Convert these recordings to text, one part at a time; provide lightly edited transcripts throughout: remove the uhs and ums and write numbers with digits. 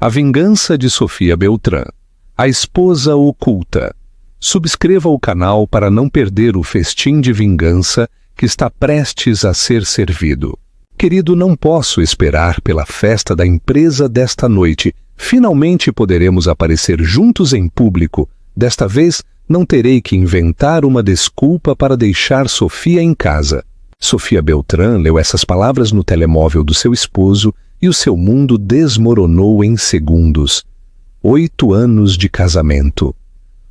A Vingança de Sofia Beltrán, a esposa oculta. Subscreva o canal para não perder o festim de vingança que está prestes a ser servido. Querido, não posso esperar pela festa da empresa desta noite. Finalmente poderemos aparecer juntos em público. Desta vez, não terei que inventar uma desculpa para deixar Sofia em casa. Sofia Beltrán leu essas palavras no telemóvel do seu esposo e o seu mundo desmoronou em segundos. 8 anos de casamento.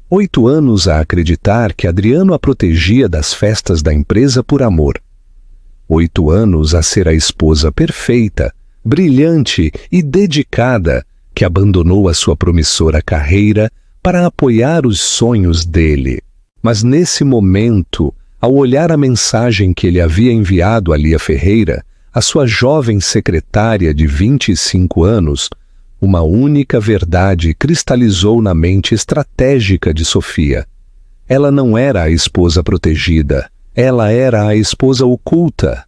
8 anos a acreditar que Adriano a protegia das festas da empresa por amor. 8 anos a ser a esposa perfeita, brilhante e dedicada que abandonou a sua promissora carreira para apoiar os sonhos dele. Mas nesse momento, ao olhar a mensagem que ele havia enviado a Lia Ferreira, a sua jovem secretária de 25 anos, uma única verdade cristalizou na mente estratégica de Sofia. Ela não era a esposa protegida, ela era a esposa oculta.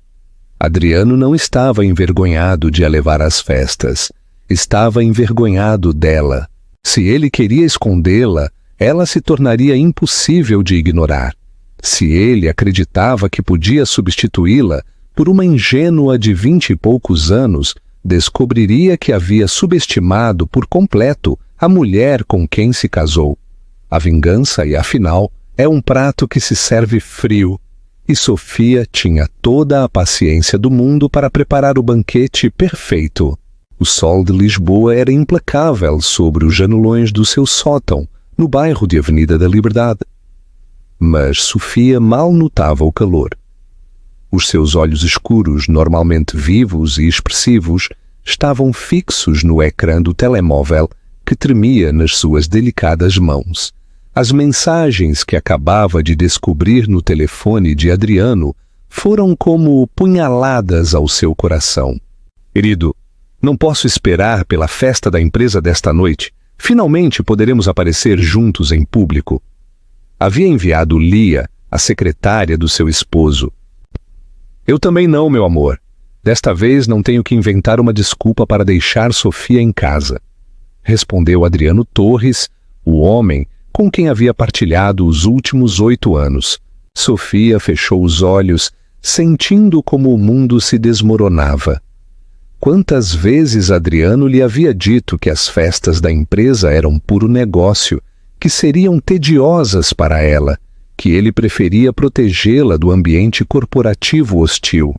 Adriano não estava envergonhado de a levar às festas, estava envergonhado dela. Se ele queria escondê-la, ela se tornaria impossível de ignorar. Se ele acreditava que podia substituí-la por uma ingênua de 20 e poucos anos, descobriria que havia subestimado por completo a mulher com quem se casou. A vingança, e afinal, é um prato que se serve frio, e Sofia tinha toda a paciência do mundo para preparar o banquete perfeito. O sol de Lisboa era implacável sobre os janelões do seu sótão, no bairro de Avenida da Liberdade. Mas Sofia mal notava o calor. Os seus olhos escuros, normalmente vivos e expressivos, estavam fixos no ecrã do telemóvel que tremia nas suas delicadas mãos. As mensagens que acabava de descobrir no telefone de Adriano foram como punhaladas ao seu coração. Querido, não posso esperar pela festa da empresa desta noite. Finalmente poderemos aparecer juntos em público. Havia enviado Lia, a secretária do seu esposo. Eu também não, meu amor. Desta vez não tenho que inventar uma desculpa para deixar Sofia em casa. Respondeu Adriano Torres, o homem com quem havia partilhado os últimos 8 anos. Sofia fechou os olhos, sentindo como o mundo se desmoronava. Quantas vezes Adriano lhe havia dito que as festas da empresa eram puro negócio, que seriam tediosas para ela, que ele preferia protegê-la do ambiente corporativo hostil.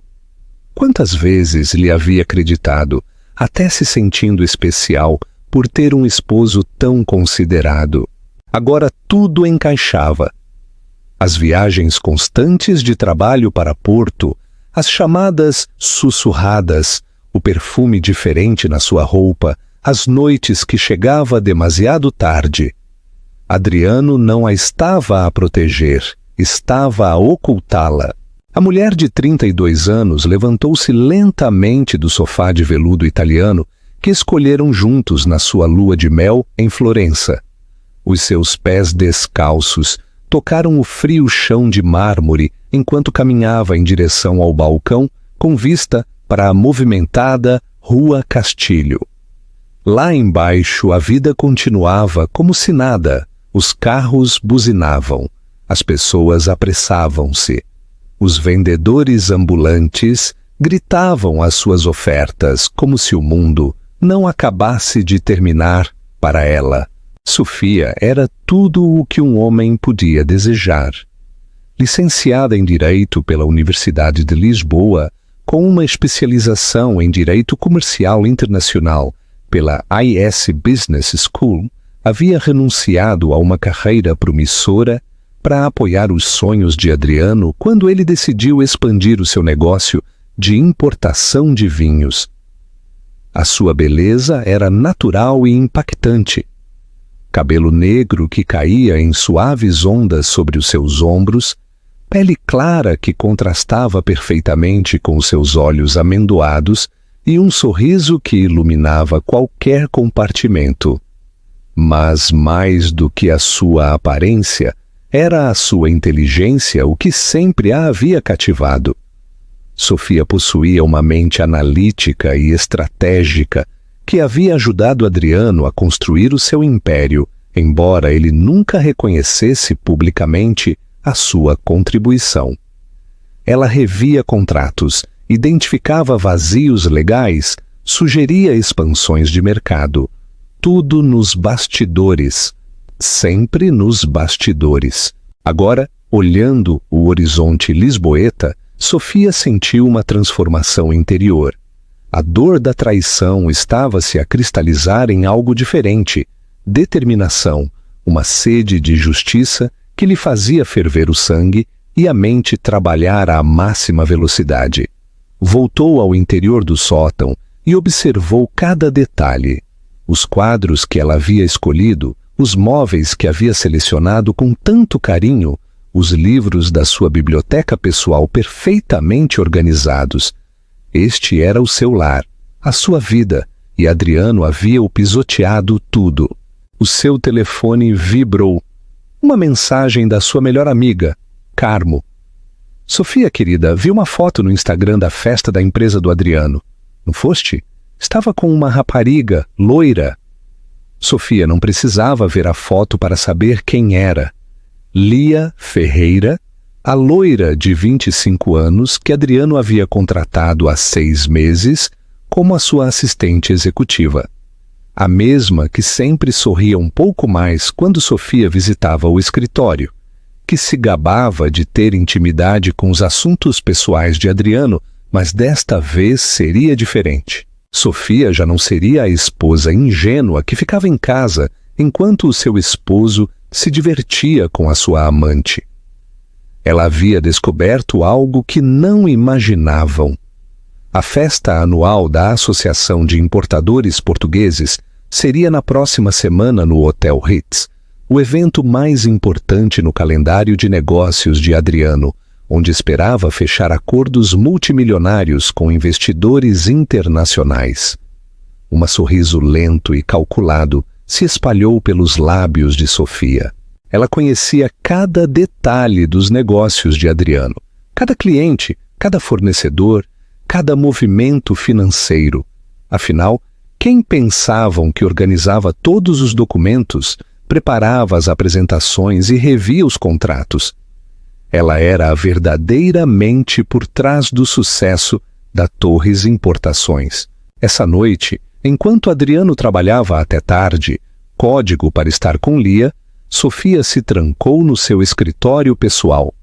Quantas vezes lhe havia acreditado, até se sentindo especial por ter um esposo tão considerado. Agora tudo encaixava. As viagens constantes de trabalho para Porto, as chamadas sussurradas, o perfume diferente na sua roupa, as noites que chegava demasiado tarde. Adriano não a estava a proteger, estava a ocultá-la. A mulher de 32 anos levantou-se lentamente do sofá de veludo italiano que escolheram juntos na sua lua de mel em Florença. Os seus pés descalços tocaram o frio chão de mármore enquanto caminhava em direção ao balcão com vista para a movimentada Rua Castilho. Lá embaixo a vida continuava como se nada. Os carros buzinavam, as pessoas apressavam-se. Os vendedores ambulantes gritavam as suas ofertas como se o mundo não acabasse de terminar para ela. Sofia era tudo o que um homem podia desejar. Licenciada em Direito pela Universidade de Lisboa, com uma especialização em Direito Comercial Internacional pela IS Business School, havia renunciado a uma carreira promissora para apoiar os sonhos de Adriano quando ele decidiu expandir o seu negócio de importação de vinhos. A sua beleza era natural e impactante. Cabelo negro que caía em suaves ondas sobre os seus ombros, pele clara que contrastava perfeitamente com os seus olhos amendoados e um sorriso que iluminava qualquer compartimento. Mas mais do que a sua aparência, era a sua inteligência o que sempre a havia cativado. Sofia possuía uma mente analítica e estratégica que havia ajudado Adriano a construir o seu império, embora ele nunca reconhecesse publicamente a sua contribuição. Ela revia contratos, identificava vazios legais, sugeria expansões de mercado. Tudo nos bastidores, sempre nos bastidores. Agora, olhando o horizonte lisboeta, Sofia sentiu uma transformação interior. A dor da traição estava-se a cristalizar em algo diferente, determinação, uma sede de justiça que lhe fazia ferver o sangue e a mente trabalhar à máxima velocidade. Voltou ao interior do sótão e observou cada detalhe. Os quadros que ela havia escolhido, os móveis que havia selecionado com tanto carinho, os livros da sua biblioteca pessoal perfeitamente organizados. Este era o seu lar, a sua vida, e Adriano havia o pisoteado tudo. O seu telefone vibrou. Uma mensagem da sua melhor amiga, Carmo. Sofia, querida, vi uma foto no Instagram da festa da empresa do Adriano. Não foste? Estava com uma rapariga, loira. Sofia não precisava ver a foto para saber quem era. Lia Ferreira, a loira de 25 anos que Adriano havia contratado há 6 meses como a sua assistente executiva. A mesma que sempre sorria um pouco mais quando Sofia visitava o escritório, que se gabava de ter intimidade com os assuntos pessoais de Adriano, mas desta vez seria diferente. Sofia já não seria a esposa ingênua que ficava em casa enquanto o seu esposo se divertia com a sua amante. Ela havia descoberto algo que não imaginavam. A festa anual da Associação de Importadores Portugueses seria na próxima semana no Hotel Ritz, o evento mais importante no calendário de negócios de Adriano, onde esperava fechar acordos multimilionários com investidores internacionais. Um sorriso lento e calculado se espalhou pelos lábios de Sofia. Ela conhecia cada detalhe dos negócios de Adriano, cada cliente, cada fornecedor, cada movimento financeiro. Afinal, quem pensavam que organizava todos os documentos, preparava as apresentações e revia os contratos? Ela era a verdadeira mente por trás do sucesso da Torres Importações. Essa noite, enquanto Adriano trabalhava até tarde, código para estar com Lia, Sofia se trancou no seu escritório pessoal.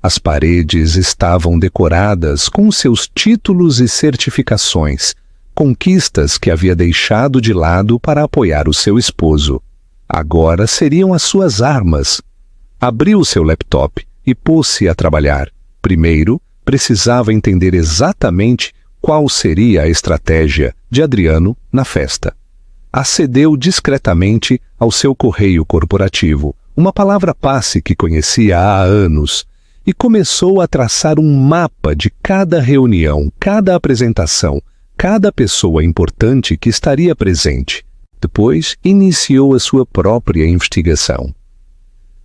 As paredes estavam decoradas com seus títulos e certificações, conquistas que havia deixado de lado para apoiar o seu esposo. Agora seriam as suas armas. Abriu seu laptop e pôs-se a trabalhar. Primeiro, precisava entender exatamente qual seria a estratégia de Adriano na festa. Acedeu discretamente ao seu correio corporativo, uma palavra-passe que conhecia há anos, e começou a traçar um mapa de cada reunião, cada apresentação, cada pessoa importante que estaria presente. Depois, iniciou a sua própria investigação.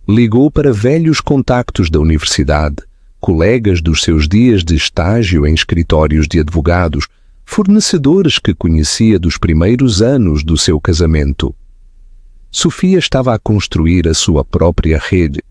Ligou para velhos contactos da universidade, colegas dos seus dias de estágio em escritórios de advogados, fornecedores que conhecia dos primeiros anos do seu casamento. Sofia estava a construir a sua própria rede,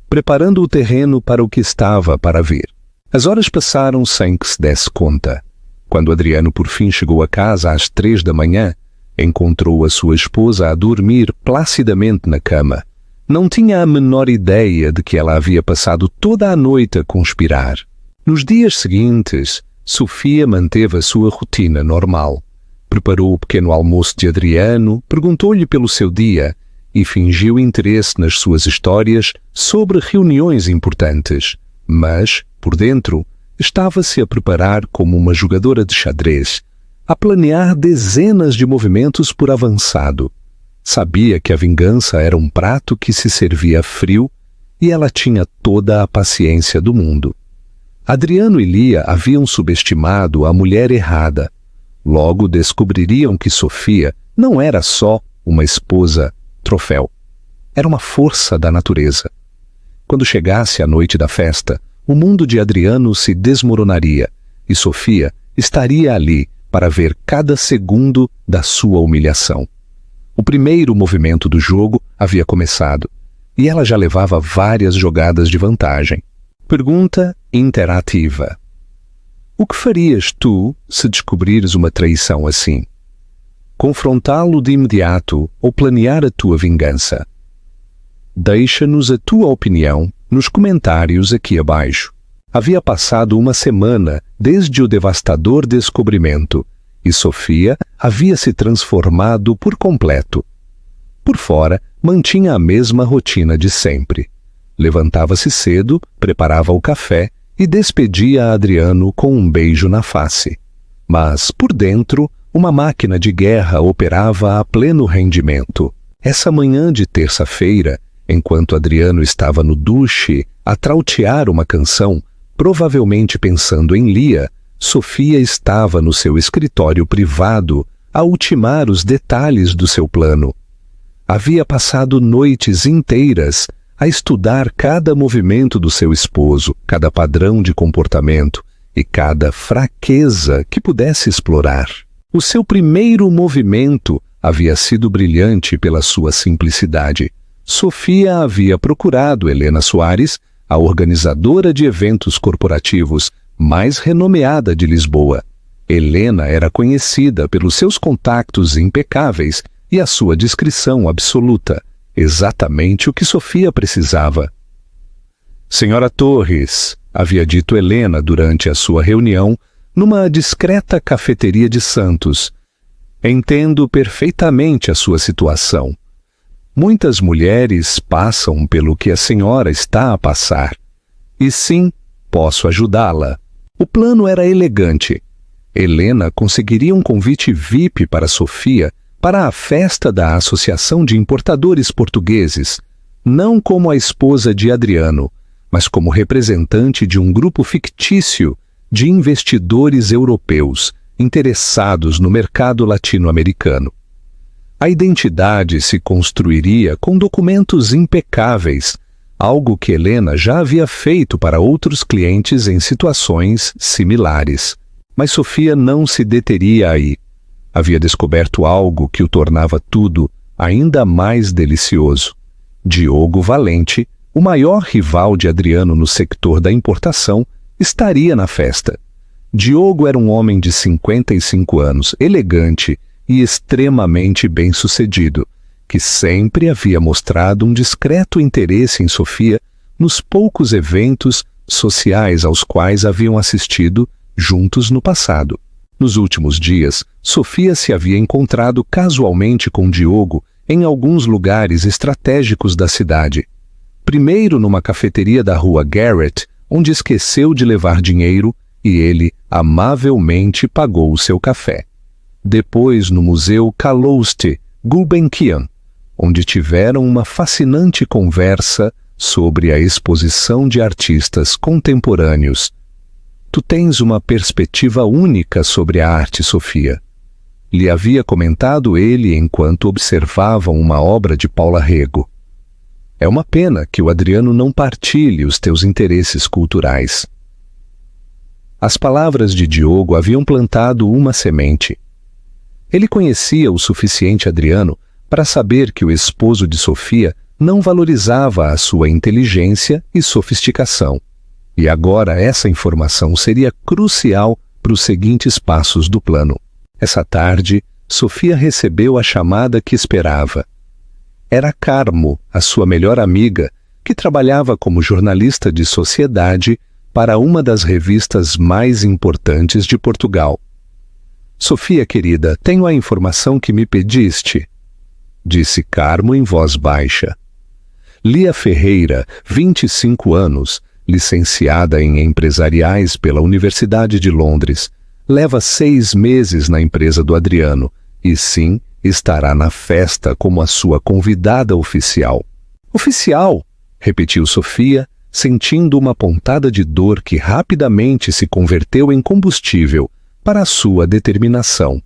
preparando o terreno para o que estava para vir. As horas passaram sem que se desse conta. Quando Adriano por fim chegou a casa às 3 da manhã, encontrou a sua esposa a dormir placidamente na cama. Não tinha a menor ideia de que ela havia passado toda a noite a conspirar. Nos dias seguintes, Sofia manteve a sua rotina normal. Preparou o pequeno almoço de Adriano, perguntou-lhe pelo seu dia e fingiu interesse nas suas histórias sobre reuniões importantes. Mas, por dentro, estava-se a preparar como uma jogadora de xadrez, a planear dezenas de movimentos por avançado. Sabia que a vingança era um prato que se servia frio e ela tinha toda a paciência do mundo. Adriano e Lia haviam subestimado a mulher errada. Logo descobririam que Sofia não era só uma esposa troféu. Era uma força da natureza. Quando chegasse a noite da festa, o mundo de Adriano se desmoronaria e Sofia estaria ali, para ver cada segundo da sua humilhação. O primeiro movimento do jogo havia começado, e ela já levava várias jogadas de vantagem. Pergunta interativa. O que farias tu se descobrires uma traição assim? Confrontá-lo de imediato ou planear a tua vingança? Deixa-nos a tua opinião nos comentários aqui abaixo. Havia passado uma semana desde o devastador descobrimento e Sofia havia se transformado por completo. Por fora, mantinha a mesma rotina de sempre. Levantava-se cedo, preparava o café e despedia Adriano com um beijo na face. Mas, por dentro, uma máquina de guerra operava a pleno rendimento. Essa manhã de terça-feira, enquanto Adriano estava no duche a trautear uma canção, provavelmente pensando em Lia, Sofia estava no seu escritório privado a ultimar os detalhes do seu plano. Havia passado noites inteiras a estudar cada movimento do seu esposo, cada padrão de comportamento e cada fraqueza que pudesse explorar. O seu primeiro movimento havia sido brilhante pela sua simplicidade. Sofia havia procurado Helena Soares, a organizadora de eventos corporativos mais renomeada de Lisboa. Helena era conhecida pelos seus contactos impecáveis e a sua discrição absoluta, exatamente o que Sofia precisava. Senhora Torres, havia dito Helena durante a sua reunião numa discreta cafeteria de Santos, entendo perfeitamente a sua situação. Muitas mulheres passam pelo que a senhora está a passar. E sim, posso ajudá-la. O plano era elegante. Helena conseguiria um convite VIP para Sofia para a festa da Associação de Importadores Portugueses, não como a esposa de Adriano, mas como representante de um grupo fictício de investidores europeus interessados no mercado latino-americano. A identidade se construiria com documentos impecáveis, algo que Helena já havia feito para outros clientes em situações similares. Mas Sofia não se deteria aí. Havia descoberto algo que o tornava tudo ainda mais delicioso. Diogo Valente, o maior rival de Adriano no sector da importação, estaria na festa. Diogo era um homem de 55 anos, elegante e extremamente bem-sucedido, que sempre havia mostrado um discreto interesse em Sofia nos poucos eventos sociais aos quais haviam assistido juntos no passado. Nos últimos dias, Sofia se havia encontrado casualmente com Diogo em alguns lugares estratégicos da cidade. Primeiro numa cafeteria da rua Garrett, onde esqueceu de levar dinheiro e ele amavelmente pagou o seu café. Depois no Museu Calouste Gulbenkian, onde tiveram uma fascinante conversa sobre a exposição de artistas contemporâneos. Tu tens uma perspectiva única sobre a arte, Sofia. Lhe havia comentado ele enquanto observavam uma obra de Paula Rego. É uma pena que o Adriano não partilhe os teus interesses culturais. As palavras de Diogo haviam plantado uma semente. Ele conhecia o suficiente Adriano para saber que o esposo de Sofia não valorizava a sua inteligência e sofisticação. E agora essa informação seria crucial para os seguintes passos do plano. Essa tarde, Sofia recebeu a chamada que esperava. Era Carmo, a sua melhor amiga, que trabalhava como jornalista de sociedade para uma das revistas mais importantes de Portugal. Sofia, querida, tenho a informação que me pediste, disse Carmo em voz baixa. Lia Ferreira, 25 anos, licenciada em empresariais pela Universidade de Londres, leva 6 meses na empresa do Adriano e, sim, estará na festa como a sua convidada oficial. Oficial? Repetiu Sofia, sentindo uma pontada de dor que rapidamente se converteu em combustível para a sua determinação.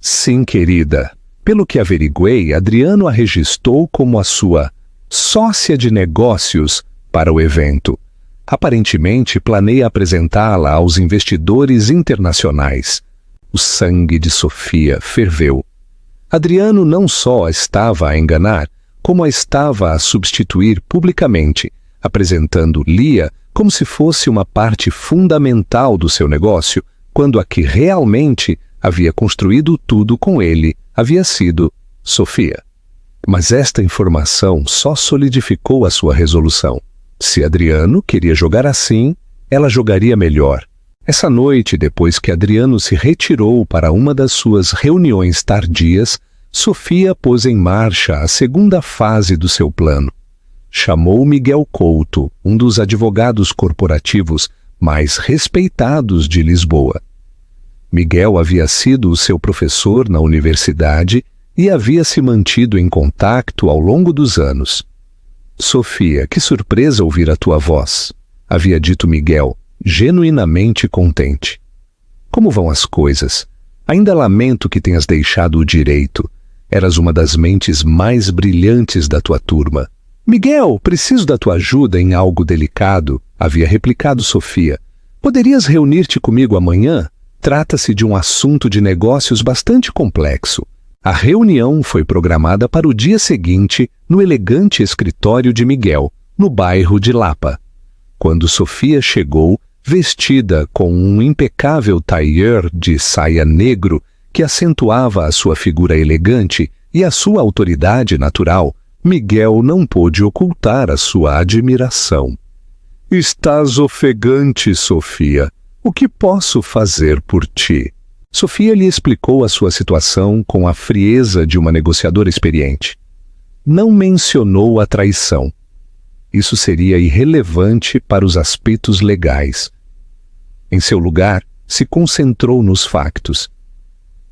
Sim, querida. Pelo que averiguei, Adriano a registrou como a sua sócia de negócios para o evento. Aparentemente, planeia apresentá-la aos investidores internacionais. O sangue de Sofia ferveu. Adriano não só a estava a enganar, como a estava a substituir publicamente, apresentando Lia como se fosse uma parte fundamental do seu negócio, quando a que realmente havia construído tudo com ele havia sido Sofia. Mas esta informação só solidificou a sua resolução. Se Adriano queria jogar assim, ela jogaria melhor. Essa noite, depois que Adriano se retirou para uma das suas reuniões tardias, Sofia pôs em marcha a segunda fase do seu plano. Chamou Miguel Couto, um dos advogados corporativos mais respeitados de Lisboa. Miguel havia sido o seu professor na universidade e havia se mantido em contato ao longo dos anos. Sofia, que surpresa ouvir a tua voz, havia dito Miguel, genuinamente contente. Como vão as coisas? Ainda lamento que tenhas deixado o direito. Eras uma das mentes mais brilhantes da tua turma. Miguel, preciso da tua ajuda em algo delicado, havia replicado Sofia. Poderias reunir-te comigo amanhã? Trata-se de um assunto de negócios bastante complexo. A reunião foi programada para o dia seguinte no elegante escritório de Miguel, no bairro de Lapa. Quando Sofia chegou, vestida com um impecável tailleur de saia negro que acentuava a sua figura elegante e a sua autoridade natural, Miguel não pôde ocultar a sua admiração. Estás ofegante, Sofia. O que posso fazer por ti? Sofia lhe explicou a sua situação com a frieza de uma negociadora experiente. Não mencionou a traição. Isso seria irrelevante para os aspectos legais. Em seu lugar, se concentrou nos factos.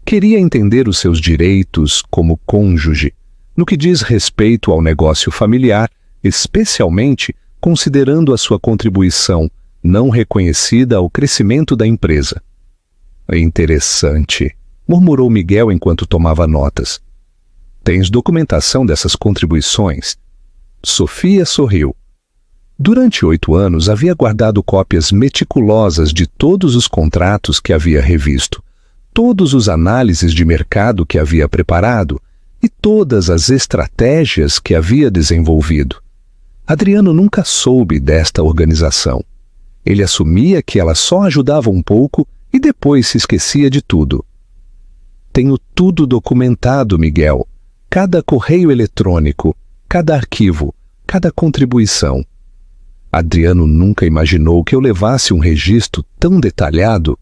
Queria entender os seus direitos como cônjuge, no que diz respeito ao negócio familiar, especialmente considerando a sua contribuição não reconhecida ao crescimento da empresa. Interessante, murmurou Miguel enquanto tomava notas. Tens documentação dessas contribuições? Sofia sorriu. Durante 8 anos havia guardado cópias meticulosas de todos os contratos que havia revisto, todos os análises de mercado que havia preparado e todas as estratégias que havia desenvolvido. Adriano nunca soube desta organização. Ele assumia que ela só ajudava um pouco e depois se esquecia de tudo. Tenho tudo documentado, Miguel. Cada correio eletrônico, cada arquivo, cada contribuição. Adriano nunca imaginou que eu levasse um registro tão detalhado.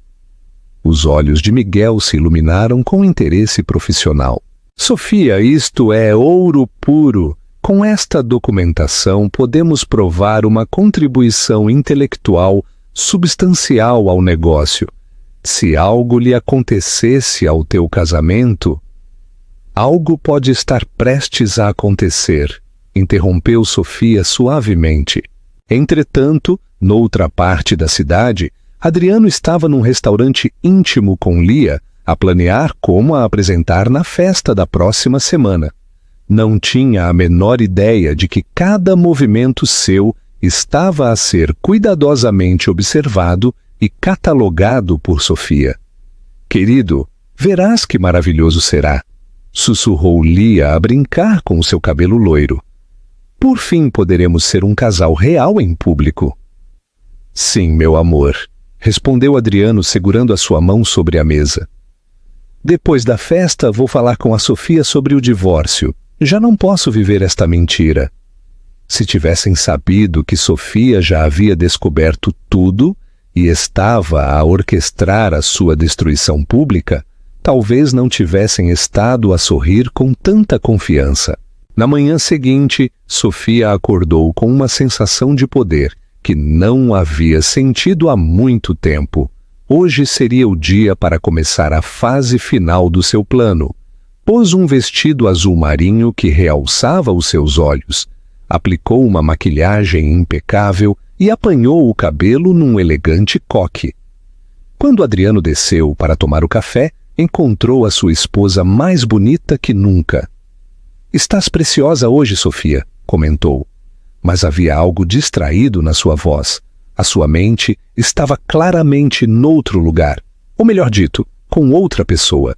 Os olhos de Miguel se iluminaram com interesse profissional. Sofia, isto é ouro puro. Com esta documentação podemos provar uma contribuição intelectual substancial ao negócio. Se algo lhe acontecesse ao teu casamento... Algo pode estar prestes a acontecer, interrompeu Sofia suavemente. Entretanto, noutra parte da cidade, Adriano estava num restaurante íntimo com Lia, a planear como a apresentar na festa da próxima semana. Não tinha a menor ideia de que cada movimento seu estava a ser cuidadosamente observado e catalogado por Sofia. Querido, verás que maravilhoso será, sussurrou Lia a brincar com o seu cabelo loiro. Por fim poderemos ser um casal real em público. Sim, meu amor, respondeu Adriano segurando a sua mão sobre a mesa. Depois da festa vou falar com a Sofia sobre o divórcio. Já não posso viver esta mentira. Se tivessem sabido que Sofia já havia descoberto tudo e estava a orquestrar a sua destruição pública, talvez não tivessem estado a sorrir com tanta confiança. Na manhã seguinte, Sofia acordou com uma sensação de poder que não havia sentido há muito tempo. Hoje seria o dia para começar a fase final do seu plano. Pôs um vestido azul marinho que realçava os seus olhos, aplicou uma maquilhagem impecável e apanhou o cabelo num elegante coque. Quando Adriano desceu para tomar o café, encontrou a sua esposa mais bonita que nunca. Estás preciosa hoje, Sofia, comentou. Mas havia algo distraído na sua voz. A sua mente estava claramente noutro lugar. Ou melhor dito, com outra pessoa.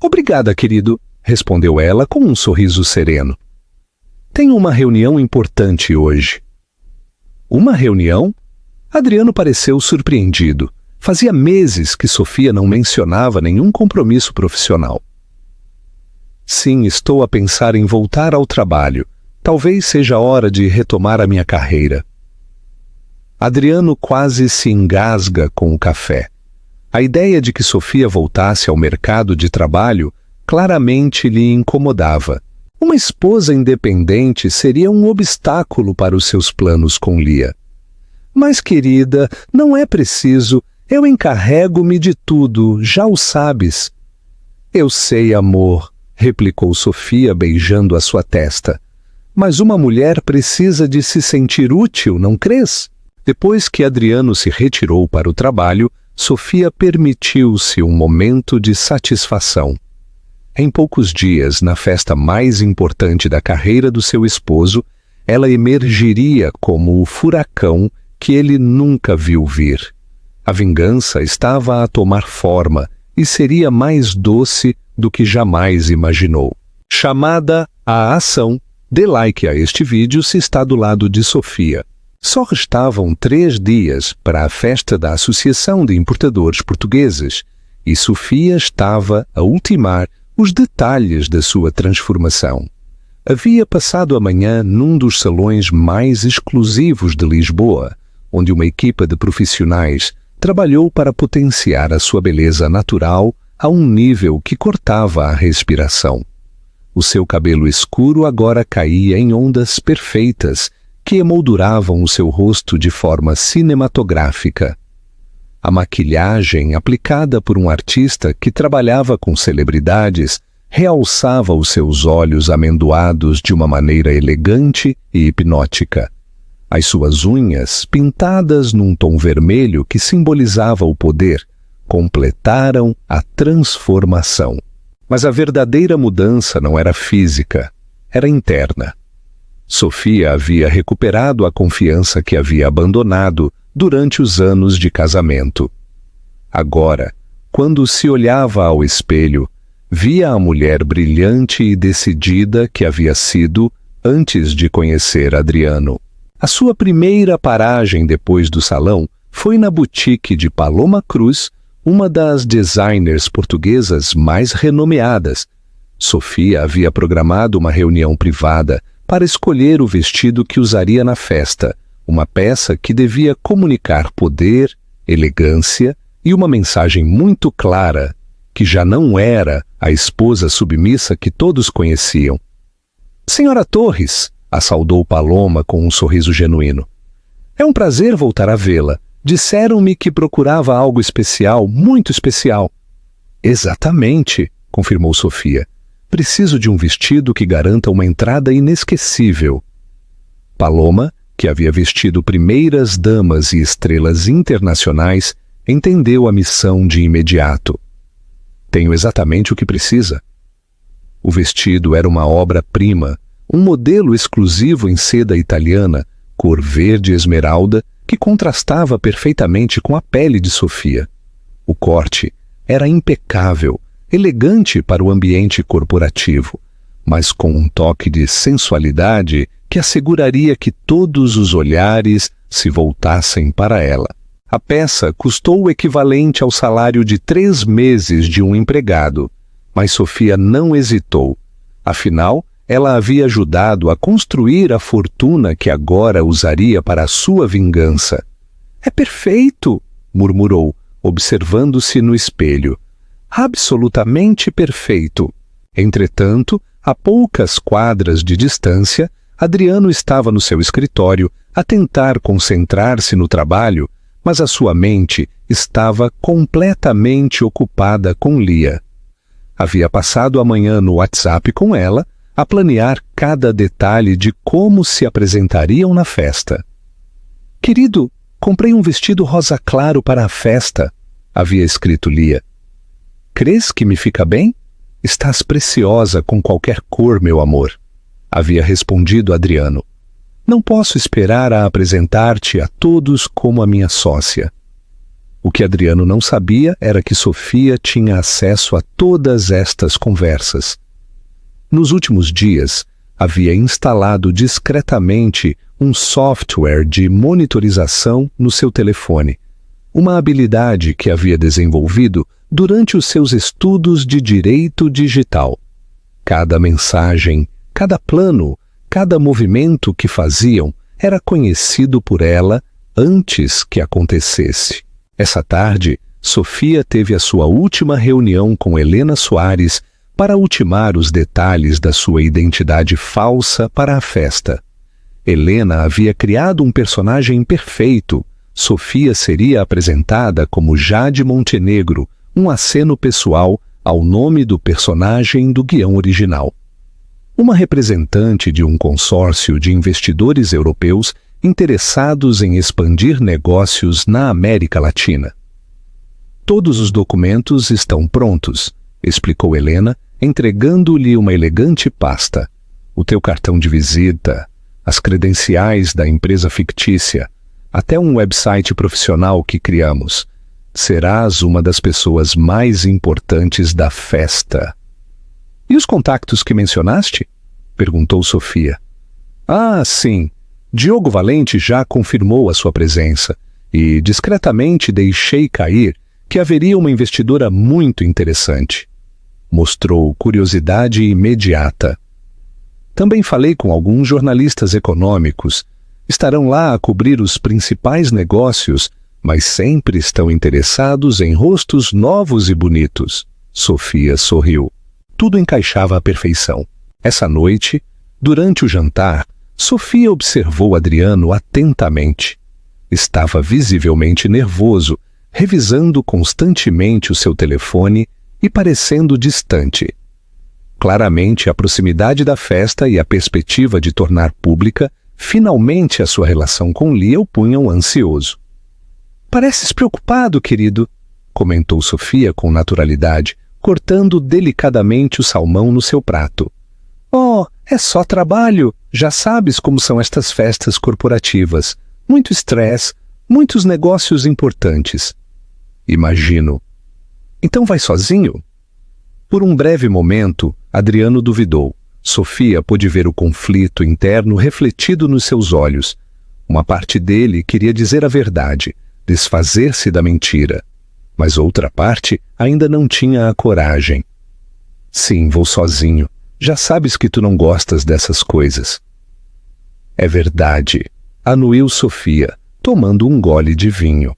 Obrigada, querido, respondeu ela com um sorriso sereno. Tenho uma reunião importante hoje. Uma reunião? Adriano pareceu surpreendido. Fazia meses que Sofia não mencionava nenhum compromisso profissional. Sim, estou a pensar em voltar ao trabalho. Talvez seja a hora de retomar a minha carreira. Adriano quase se engasga com o café. A ideia de que Sofia voltasse ao mercado de trabalho claramente lhe incomodava. Uma esposa independente seria um obstáculo para os seus planos com Lia. Mas, querida, não é preciso. Eu encarrego-me de tudo, já o sabes. Eu sei, amor, replicou Sofia beijando a sua testa. Mas uma mulher precisa de se sentir útil, não crês? Depois que Adriano se retirou para o trabalho, Sofia permitiu-se um momento de satisfação. Em poucos dias, na festa mais importante da carreira do seu esposo, ela emergiria como o furacão que ele nunca viu vir. A vingança estava a tomar forma e seria mais doce do que jamais imaginou. Chamada à ação, dê like a este vídeo se está do lado de Sofia. Só restavam 3 dias para a festa da Associação de Importadores Portugueses e Sofia estava a ultimar os detalhes da sua transformação. Havia passado a manhã num dos salões mais exclusivos de Lisboa, onde uma equipa de profissionais trabalhou para potenciar a sua beleza natural a um nível que cortava a respiração. O seu cabelo escuro agora caía em ondas perfeitas que emolduravam o seu rosto de forma cinematográfica. A maquilhagem aplicada por um artista que trabalhava com celebridades realçava os seus olhos amendoados de uma maneira elegante e hipnótica. As suas unhas, pintadas num tom vermelho que simbolizava o poder, completaram a transformação. Mas a verdadeira mudança não era física, era interna. Sofia havia recuperado a confiança que havia abandonado durante os anos de casamento. Agora, quando se olhava ao espelho, via a mulher brilhante e decidida que havia sido antes de conhecer Adriano. A sua primeira paragem depois do salão foi na boutique de Paloma Cruz, uma das designers portuguesas mais renomeadas. Sofia havia programado uma reunião privada para escolher o vestido que usaria na festa, uma peça que devia comunicar poder, elegância e uma mensagem muito clara, que já não era a esposa submissa que todos conheciam. Senhora Torres, a saudou Paloma com um sorriso genuíno. É um prazer voltar a vê-la. Disseram-me que procurava algo especial, muito especial. Exatamente, confirmou Sofia. Preciso de um vestido que garanta uma entrada inesquecível. Paloma, que havia vestido primeiras damas e estrelas internacionais, entendeu a missão de imediato. Tenho exatamente o que precisa. O vestido era uma obra-prima, um modelo exclusivo em seda italiana, cor verde esmeralda, que contrastava perfeitamente com a pele de Sofia. O corte era impecável, elegante para o ambiente corporativo, mas com um toque de sensualidade que asseguraria que todos os olhares se voltassem para ela. A peça custou o equivalente ao salário de 3 meses de um empregado, mas Sofia não hesitou. Afinal, ela havia ajudado a construir a fortuna que agora usaria para a sua vingança. É perfeito, murmurou, observando-se no espelho. Absolutamente perfeito. Entretanto, a poucas quadras de distância, Adriano estava no seu escritório a tentar concentrar-se no trabalho, mas a sua mente estava completamente ocupada com Lia. Havia passado a manhã no WhatsApp com ela, a planear cada detalhe de como se apresentariam na festa. Querido, comprei um vestido rosa claro para a festa, havia escrito Lia. Crês que me fica bem? Estás preciosa com qualquer cor, meu amor, havia respondido Adriano. Não posso esperar a apresentar-te a todos como a minha sócia. O que Adriano não sabia era que Sofia tinha acesso a todas estas conversas. Nos últimos dias, havia instalado discretamente um software de monitorização no seu telefone, uma habilidade que havia desenvolvido durante os seus estudos de direito digital. Cada mensagem, cada plano, cada movimento que faziam era conhecido por ela antes que acontecesse. Essa tarde, Sofia teve a sua última reunião com Helena Soares para ultimar os detalhes da sua identidade falsa para a festa. Helena havia criado um personagem perfeito. Sofia seria apresentada como Jade Montenegro, um aceno pessoal ao nome do personagem do guião original. Uma representante de um consórcio de investidores europeus interessados em expandir negócios na América Latina. Todos os documentos estão prontos, explicou Helena, entregando-lhe uma elegante pasta. O teu cartão de visita, as credenciais da empresa fictícia, até um website profissional que criamos. Serás uma das pessoas mais importantes da festa. E os contactos que mencionaste? Perguntou Sofia. Ah, sim. Diogo Valente já confirmou a sua presença e discretamente deixei cair que haveria uma investidora muito interessante. Mostrou curiosidade imediata. Também falei com alguns jornalistas econômicos. Estarão lá a cobrir os principais negócios, mas sempre estão interessados em rostos novos e bonitos. Sofia sorriu. Tudo encaixava à perfeição. Essa noite, durante o jantar, Sofia observou Adriano atentamente. Estava visivelmente nervoso, revisando constantemente o seu telefone e parecendo distante. Claramente, a proximidade da festa e a perspectiva de tornar pública finalmente a sua relação com Lia o punham ansioso. Pareces preocupado, querido, comentou Sofia com naturalidade, cortando delicadamente o salmão no seu prato. Oh, é só trabalho. Já sabes como são estas festas corporativas. Muito estresse, muitos negócios importantes. Imagino. Então vai sozinho? Por um breve momento, Adriano duvidou. Sofia pôde ver o conflito interno refletido nos seus olhos. Uma parte dele queria dizer a verdade, desfazer-se da mentira. Mas outra parte ainda não tinha a coragem. Sim, vou sozinho. Já sabes que tu não gostas dessas coisas. É verdade, anuiu Sofia, tomando um gole de vinho.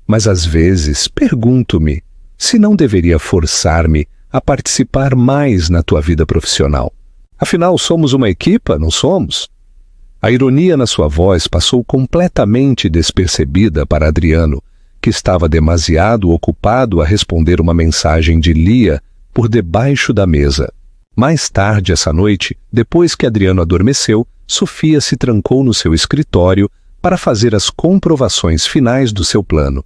Mas às vezes pergunto-me se não deveria forçar-me a participar mais na tua vida profissional. Afinal, somos uma equipa, não somos? A ironia na sua voz passou completamente despercebida para Adriano, que estava demasiado ocupado a responder uma mensagem de Lia por debaixo da mesa. Mais tarde essa noite, depois que Adriano adormeceu, Sofia se trancou no seu escritório para fazer as comprovações finais do seu plano.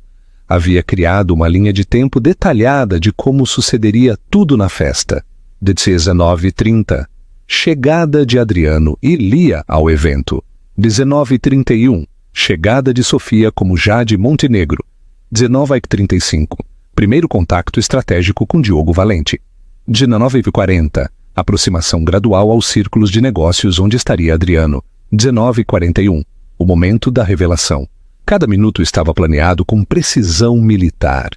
Havia criado uma linha de tempo detalhada de como sucederia tudo na festa. 19h30, chegada de Adriano e Lia ao evento. 19h31, chegada de Sofia como Jade Montenegro. 19h35, primeiro contato estratégico com Diogo Valente. 19h40, aproximação gradual aos círculos de negócios onde estaria Adriano. 19h41, o momento da revelação. Cada minuto estava planeado com precisão militar.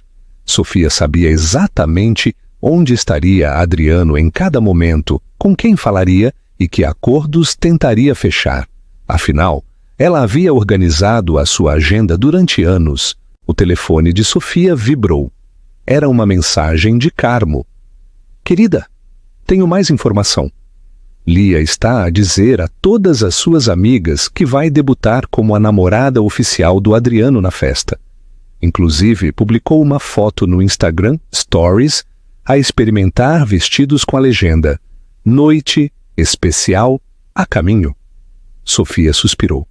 Sofia sabia exatamente onde estaria Adriano em cada momento, com quem falaria e que acordos tentaria fechar. Afinal, ela havia organizado a sua agenda durante anos. O telefone de Sofia vibrou. Era uma mensagem de Carmo. Querida, tenho mais informação. Lia está a dizer a todas as suas amigas que vai debutar como a namorada oficial do Adriano na festa. Inclusive, publicou uma foto no Instagram Stories a experimentar vestidos com a legenda Noite especial a caminho. Sofia suspirou.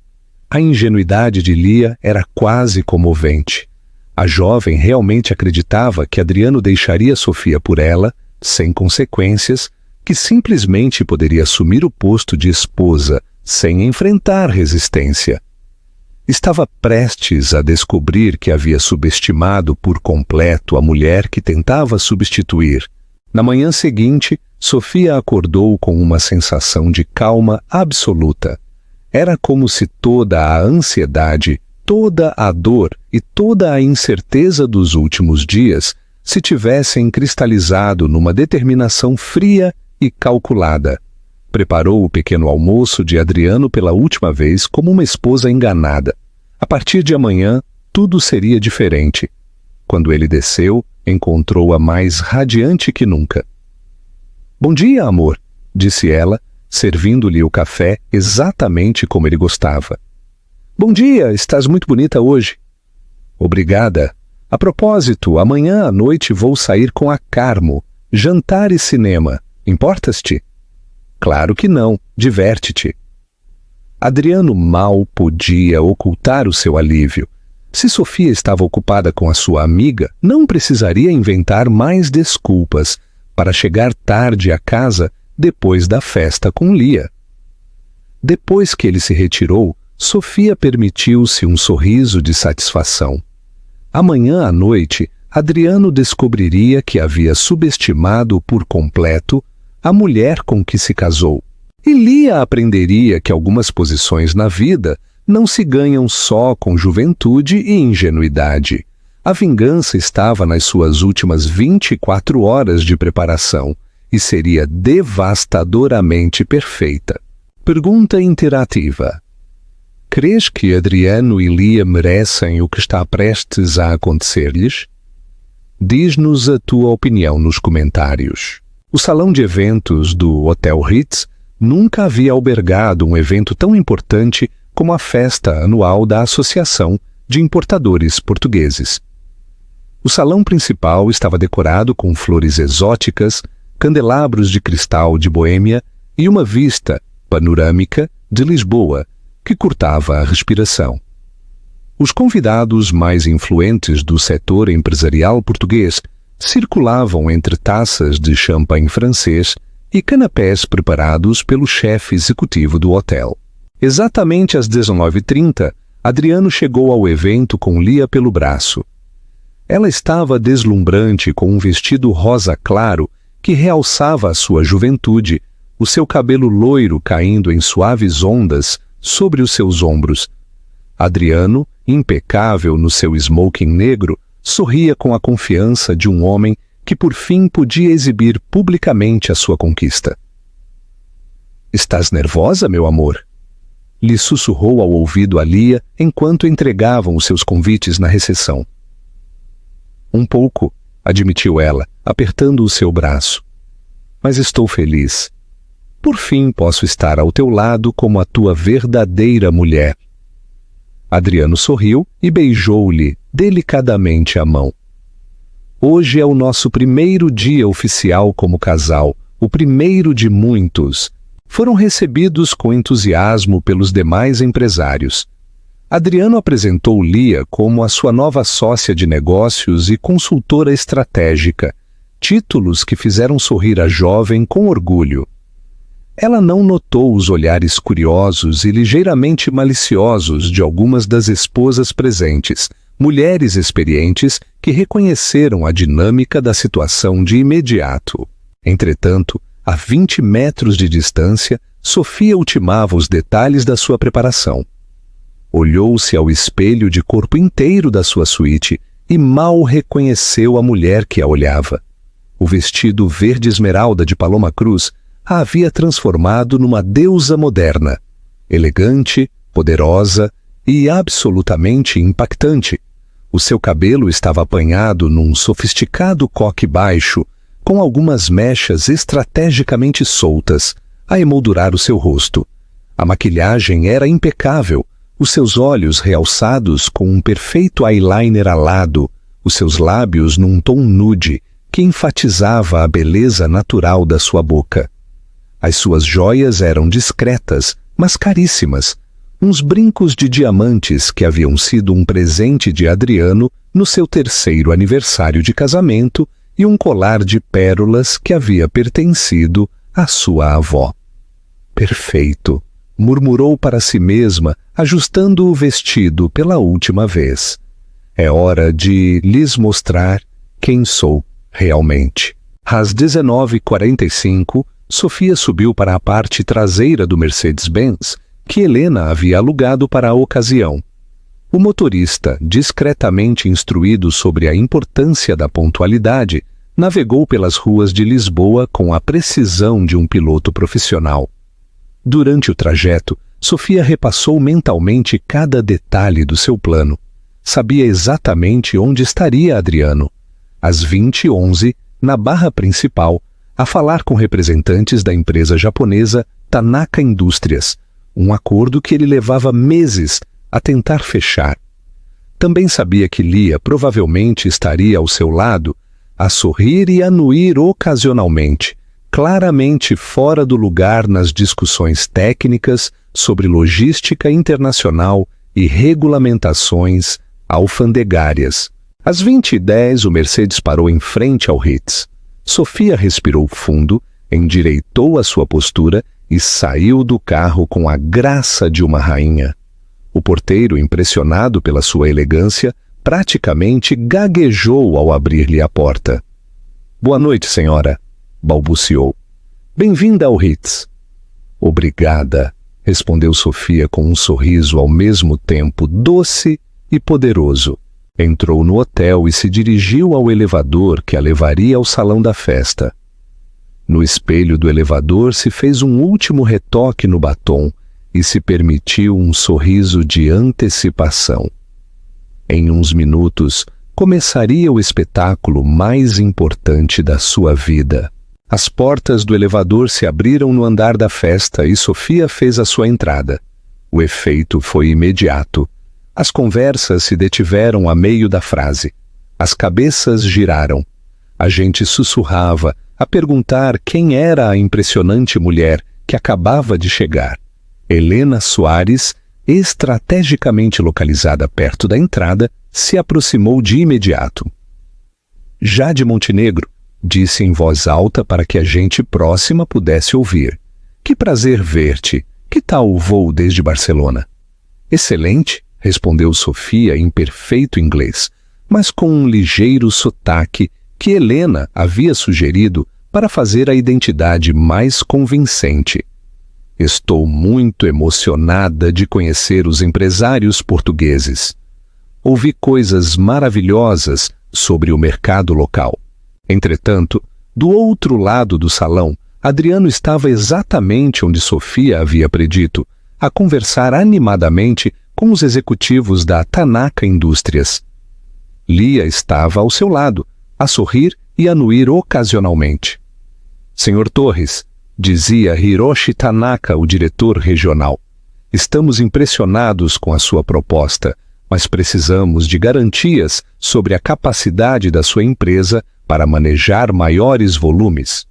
A ingenuidade de Lia era quase comovente. A jovem realmente acreditava que Adriano deixaria Sofia por ela, sem consequências, que simplesmente poderia assumir o posto de esposa sem enfrentar resistência. Estava prestes a descobrir que havia subestimado por completo a mulher que tentava substituir. Na manhã seguinte, Sofia acordou com uma sensação de calma absoluta. Era como se toda a ansiedade, toda a dor e toda a incerteza dos últimos dias se tivessem cristalizado numa determinação fria e calculada. Preparou o pequeno almoço de Adriano pela última vez como uma esposa enganada. A partir de amanhã, tudo seria diferente. Quando ele desceu, encontrou-a mais radiante que nunca. "Bom dia, amor", disse ela, servindo-lhe o café exatamente como ele gostava. "Bom dia, estás muito bonita hoje." "Obrigada. A propósito, amanhã à noite vou sair com a Carmo. Jantar e cinema. Importas-te?" "Claro que não. Diverte-te." Adriano mal podia ocultar o seu alívio. Se Sofia estava ocupada com a sua amiga, não precisaria inventar mais desculpas para chegar tarde à casa depois da festa com Lia. Depois que ele se retirou, Sofia permitiu-se um sorriso de satisfação. Amanhã à noite, Adriano descobriria que havia subestimado por completo a mulher com que se casou. E Lia aprenderia que algumas posições na vida não se ganham só com juventude e ingenuidade. A vingança estava nas suas últimas 24 horas de preparação e seria devastadoramente perfeita. Pergunta interativa. Crês que Adriano e Lia merecem o que está prestes a acontecer-lhes? Diz-nos a tua opinião nos comentários. O salão de eventos do Hotel Ritz nunca havia albergado um evento tão importante como a festa anual da Associação de Importadores Portugueses. O salão principal estava decorado com flores exóticas, candelabros de cristal de Boêmia e uma vista panorâmica de Lisboa, que curtava a respiração. Os convidados mais influentes do setor empresarial português circulavam entre taças de champanhe francês e canapés preparados pelo chefe executivo do hotel. Exatamente às 19h30, Adriano chegou ao evento com Lia pelo braço. Ela estava deslumbrante com um vestido rosa claro que realçava a sua juventude, o seu cabelo loiro caindo em suaves ondas sobre os seus ombros. Adriano, impecável no seu smoking negro, sorria com a confiança de um homem que por fim podia exibir publicamente a sua conquista. "Estás nervosa, meu amor?" lhe sussurrou ao ouvido a Lia enquanto entregavam os seus convites na recepção. "Um pouco", admitiu ela, apertando o seu braço. "Mas estou feliz. Por fim posso estar ao teu lado como a tua verdadeira mulher." Adriano sorriu e beijou-lhe delicadamente a mão. "Hoje é o nosso primeiro dia oficial como casal, o primeiro de muitos." Foram recebidos com entusiasmo pelos demais empresários. Adriano apresentou Lia como a sua nova sócia de negócios e consultora estratégica, títulos que fizeram sorrir a jovem com orgulho. Ela não notou os olhares curiosos e ligeiramente maliciosos de algumas das esposas presentes, mulheres experientes que reconheceram a dinâmica da situação de imediato. Entretanto, a 20 metros de distância, Sofia ultimava os detalhes da sua preparação. Olhou-se ao espelho de corpo inteiro da sua suíte e mal reconheceu a mulher que a olhava. O vestido verde esmeralda de Paloma Cruz a havia transformado numa deusa moderna, elegante, poderosa e absolutamente impactante. O seu cabelo estava apanhado num sofisticado coque baixo, com algumas mechas estrategicamente soltas, a emoldurar o seu rosto. A maquilhagem era impecável, os seus olhos realçados com um perfeito eyeliner alado, os seus lábios num tom nude, que enfatizava a beleza natural da sua boca. As suas joias eram discretas, mas caríssimas, uns brincos de diamantes que haviam sido um presente de Adriano no seu 3º aniversário de casamento e um colar de pérolas que havia pertencido à sua avó. "Perfeito", murmurou para si mesma, ajustando o vestido pela última vez. É hora de lhes mostrar quem sou realmente. Às 19h45, Sofia subiu para a parte traseira do Mercedes-Benz que Helena havia alugado para a ocasião. O motorista, discretamente instruído sobre a importância da pontualidade, navegou pelas ruas de Lisboa com a precisão de um piloto profissional. Durante o trajeto, Sofia repassou mentalmente cada detalhe do seu plano. Sabia exatamente onde estaria Adriano. Às 20h11, na barra principal, a falar com representantes da empresa japonesa Tanaka Indústrias, um acordo que ele levava meses a tentar fechar. Também sabia que Lia provavelmente estaria ao seu lado, a sorrir e anuir ocasionalmente, claramente fora do lugar nas discussões técnicas sobre logística internacional e regulamentações alfandegárias. Às 20h10, o Mercedes parou em frente ao Ritz. Sofia respirou fundo, endireitou a sua postura e saiu do carro com a graça de uma rainha. O porteiro, impressionado pela sua elegância, praticamente gaguejou ao abrir-lhe a porta. "Boa noite, senhora", balbuciou. "Bem-vinda ao Ritz." "Obrigada", respondeu Sofia com um sorriso ao mesmo tempo doce e poderoso. Entrou no hotel e se dirigiu ao elevador que a levaria ao salão da festa. No espelho do elevador se fez um último retoque no batom e se permitiu um sorriso de antecipação. Em uns minutos, começaria o espetáculo mais importante da sua vida. As portas do elevador se abriram no andar da festa e Sofia fez a sua entrada. O efeito foi imediato. As conversas se detiveram a meio da frase. As cabeças giraram. A gente sussurrava, a perguntar quem era a impressionante mulher que acabava de chegar. Helena Soares, estrategicamente localizada perto da entrada, se aproximou de imediato. "Jade Montenegro", disse em voz alta para que a gente próxima pudesse ouvir. "Que prazer ver-te. Que tal o voo desde Barcelona?" "Excelente", respondeu Sofia em perfeito inglês, mas com um ligeiro sotaque que Helena havia sugerido para fazer a identidade mais convincente. "Estou muito emocionada de conhecer os empresários portugueses. Ouvi coisas maravilhosas sobre o mercado local." Entretanto, do outro lado do salão, Adriano estava exatamente onde Sofia havia predito, a conversar animadamente com os executivos da Tanaka Indústrias. Lia estava ao seu lado, a sorrir e anuir ocasionalmente. "Senhor Torres", dizia Hiroshi Tanaka, o diretor regional, "estamos impressionados com a sua proposta, mas precisamos de garantias sobre a capacidade da sua empresa para manejar maiores volumes."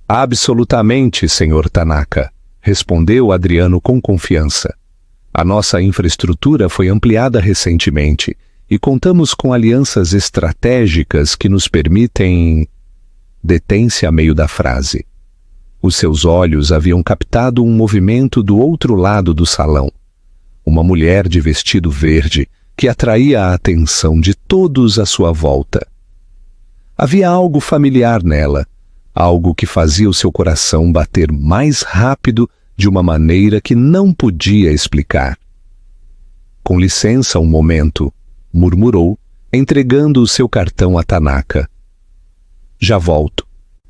"Absolutamente, senhor Tanaka", respondeu Adriano com confiança. "A nossa infraestrutura foi ampliada recentemente e contamos com alianças estratégicas que nos permitem..." Detém-se a meio da frase. Os seus olhos haviam captado um movimento do outro lado do salão. Uma mulher de vestido verde que atraía a atenção de todos à sua volta. Havia algo familiar nela, algo que fazia o seu coração bater mais rápido de uma maneira que não podia explicar. "Com licença um momento", murmurou, entregando o seu cartão a Tanaka. "Já volto."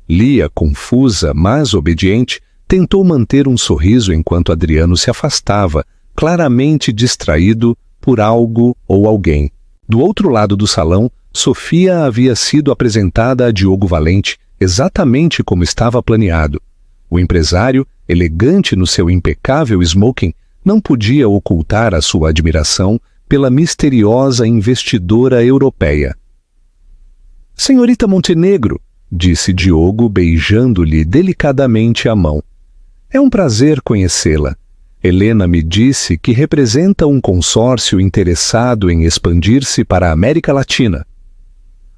Lia, confusa, mas obediente, tentou manter um sorriso enquanto Adriano se afastava, claramente distraído por algo ou alguém. Do outro lado do salão, Sofia havia sido apresentada a Diogo Valente, exatamente como estava planeado. O empresário, elegante no seu impecável smoking, não podia ocultar a sua admiração pela misteriosa investidora europeia. "Senhorita Montenegro", disse Diogo, beijando-lhe delicadamente a mão. "É um prazer conhecê-la. Helena me disse que representa um consórcio interessado em expandir-se para a América Latina."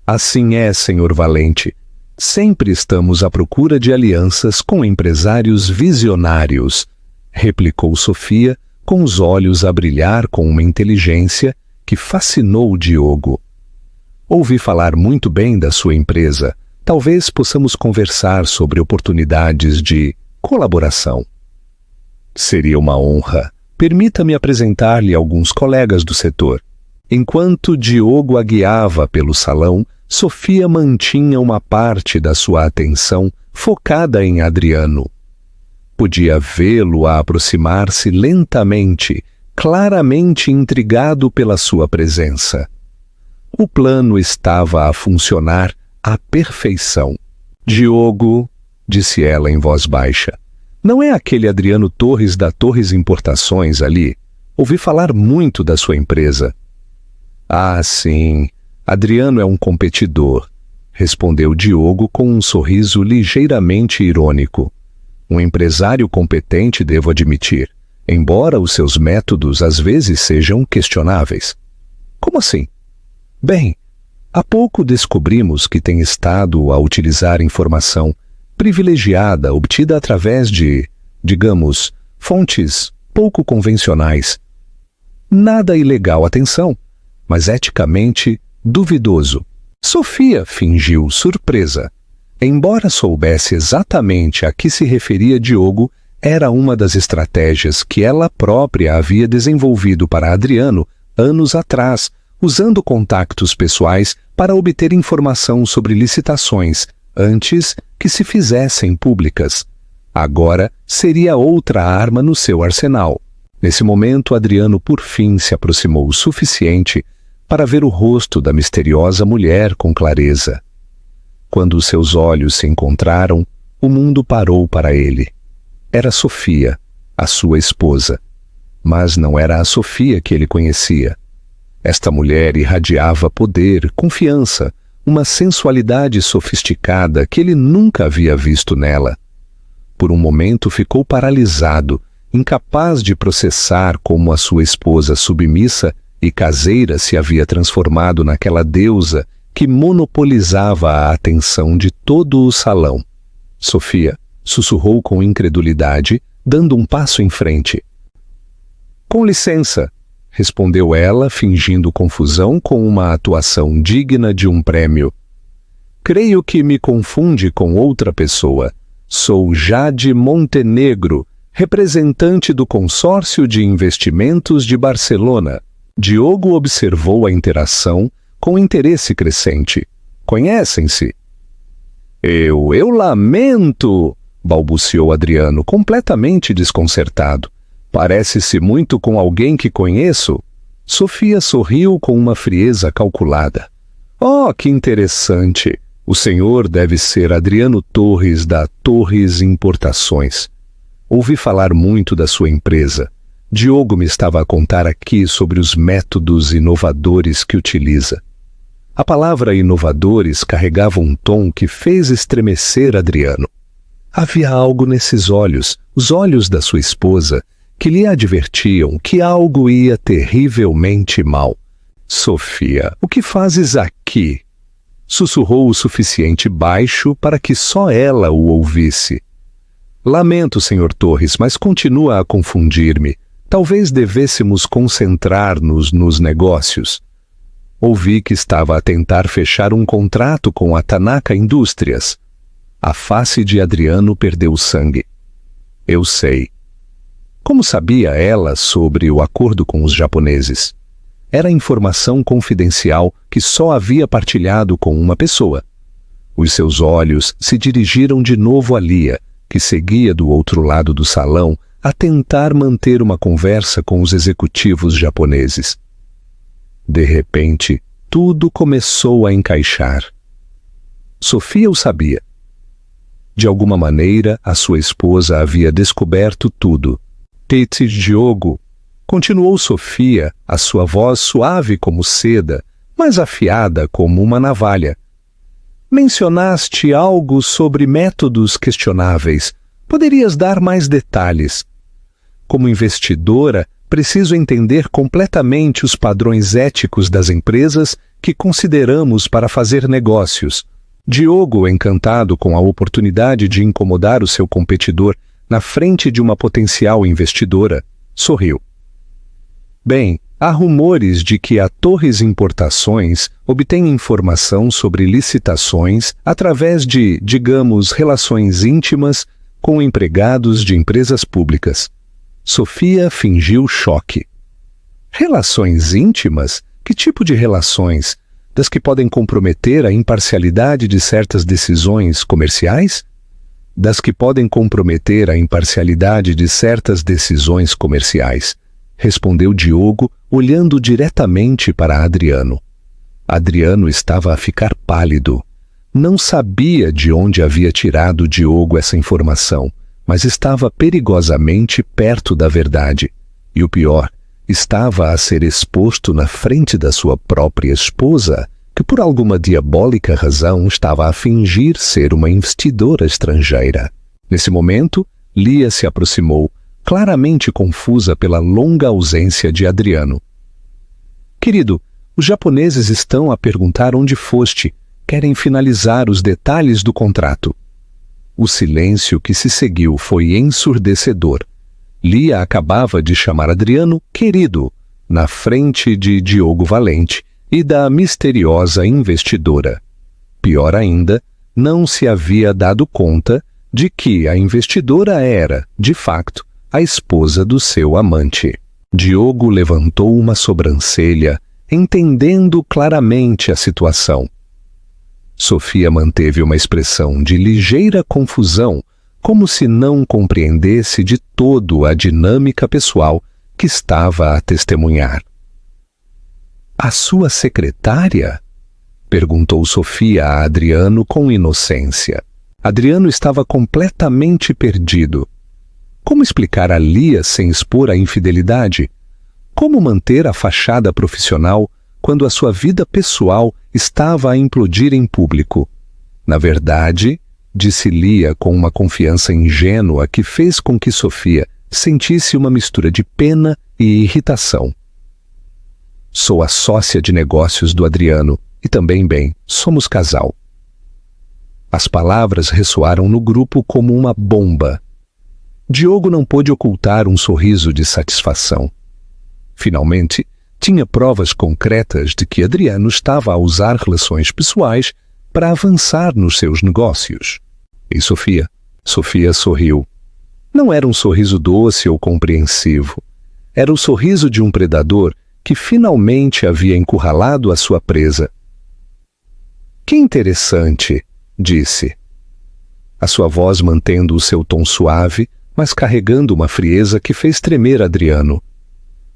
"Assim é, senhor Valente. Sempre estamos à procura de alianças com empresários visionários", replicou Sofia, com os olhos a brilhar com uma inteligência que fascinou Diogo. Ouvi falar muito bem da sua empresa. Talvez possamos conversar sobre oportunidades de colaboração. Seria uma honra. Permita-me apresentar-lhe alguns colegas do setor. Enquanto Diogo a guiava pelo salão, Sofia mantinha uma parte da sua atenção focada em Adriano. Podia vê-lo a aproximar-se lentamente, claramente intrigado pela sua presença. O plano estava a funcionar à perfeição. Diogo, disse ela em voz baixa, não é aquele Adriano Torres da Torres Importações ali? Ouvi falar muito da sua empresa. Ah, sim, Adriano é um competidor, respondeu Diogo com um sorriso ligeiramente irônico. Um empresário competente, devo admitir, embora os seus métodos às vezes sejam questionáveis. Como assim? Bem, há pouco descobrimos que tem estado a utilizar informação privilegiada obtida através de, digamos, fontes pouco convencionais. Nada ilegal, atenção, mas eticamente duvidoso. Sofia fingiu surpresa. Embora soubesse exatamente a que se referia Diogo, era uma das estratégias que ela própria havia desenvolvido para Adriano anos atrás, usando contactos pessoais para obter informação sobre licitações antes que se fizessem públicas. Agora seria outra arma no seu arsenal. Nesse momento, Adriano por fim se aproximou o suficiente para ver o rosto da misteriosa mulher com clareza. Quando seus olhos se encontraram, o mundo parou para ele. Era Sofia, a sua esposa. Mas não era a Sofia que ele conhecia. Esta mulher irradiava poder, confiança, uma sensualidade sofisticada que ele nunca havia visto nela. Por um momento ficou paralisado, incapaz de processar como a sua esposa submissa e caseira se havia transformado naquela deusa que monopolizava a atenção de todo o salão. Sofia sussurrou com incredulidade, dando um passo em frente. Com licença, respondeu ela, fingindo confusão com uma atuação digna de um prêmio. Creio que me confunde com outra pessoa. Sou Jade Montenegro, representante do Consórcio de Investimentos de Barcelona. Diogo observou a interação com interesse crescente. Conhecem-se? Eu lamento, balbuciou Adriano, completamente desconcertado. Parece-se muito com alguém que conheço. Sofia sorriu com uma frieza calculada. Oh, que interessante! O senhor deve ser Adriano Torres da Torres Importações. Ouvi falar muito da sua empresa. Diogo me estava a contar aqui sobre os métodos inovadores que utiliza. A palavra inovadores carregava um tom que fez estremecer Adriano. Havia algo nesses olhos, os olhos da sua esposa, que lhe advertiam que algo ia terrivelmente mal. Sofia, o que fazes aqui? Sussurrou o suficiente baixo para que só ela o ouvisse. Lamento, Sr. Torres, mas continua a confundir-me. Talvez devêssemos concentrar-nos nos negócios. Ouvi que estava a tentar fechar um contrato com a Tanaka Indústrias. A face de Adriano perdeu sangue. Eu sei. Como sabia ela sobre o acordo com os japoneses? Era informação confidencial que só havia partilhado com uma pessoa. Os seus olhos se dirigiram de novo a Lia, que seguia do outro lado do salão a tentar manter uma conversa com os executivos japoneses. De repente, tudo começou a encaixar. Sofia o sabia. De alguma maneira, a sua esposa havia descoberto tudo. Tete Diogo, continuou Sofia, a sua voz suave como seda, mas afiada como uma navalha. Mencionaste algo sobre métodos questionáveis. Poderias dar mais detalhes? Como investidora, preciso entender completamente os padrões éticos das empresas que consideramos para fazer negócios. Diogo, encantado com a oportunidade de incomodar o seu competidor na frente de uma potencial investidora, sorriu. Bem, há rumores de que a Torres Importações obtém informação sobre licitações através de, digamos, relações íntimas com empregados de empresas públicas. Sofia fingiu choque. Relações íntimas? Que tipo de relações? Das que podem comprometer a imparcialidade de certas decisões comerciais? Das que podem comprometer a imparcialidade de certas decisões comerciais, respondeu Diogo, olhando diretamente para Adriano. Adriano estava a ficar pálido. Não sabia de onde havia tirado Diogo essa informação, mas estava perigosamente perto da verdade. E o pior, estava a ser exposto na frente da sua própria esposa, que por alguma diabólica razão estava a fingir ser uma investidora estrangeira. Nesse momento, Lia se aproximou, claramente confusa pela longa ausência de Adriano. Querido, os japoneses estão a perguntar onde foste. Querem finalizar os detalhes do contrato. O silêncio que se seguiu foi ensurdecedor. Lia acabava de chamar Adriano querido, na frente de Diogo Valente e da misteriosa investidora. Pior ainda, não se havia dado conta de que a investidora era, de facto, a esposa do seu amante. Diogo levantou uma sobrancelha, entendendo claramente a situação. Sofia manteve uma expressão de ligeira confusão, como se não compreendesse de todo a dinâmica pessoal que estava a testemunhar. A sua secretária? Perguntou Sofia a Adriano com inocência. Adriano estava completamente perdido. Como explicar a Lia sem expor a infidelidade? Como manter a fachada profissional quando a sua vida pessoal estava a implodir em público? Na verdade, disse Lia com uma confiança ingênua que fez com que Sofia sentisse uma mistura de pena e irritação. Sou a sócia de negócios do Adriano e também, bem, somos casal. As palavras ressoaram no grupo como uma bomba. Diogo não pôde ocultar um sorriso de satisfação. Finalmente, tinha provas concretas de que Adriano estava a usar relações pessoais para avançar nos seus negócios. E Sofia? Sofia sorriu. Não era um sorriso doce ou compreensivo. Era o sorriso de um predador que finalmente havia encurralado a sua presa. Que interessante, disse. A sua voz mantendo o seu tom suave, mas carregando uma frieza que fez tremer Adriano.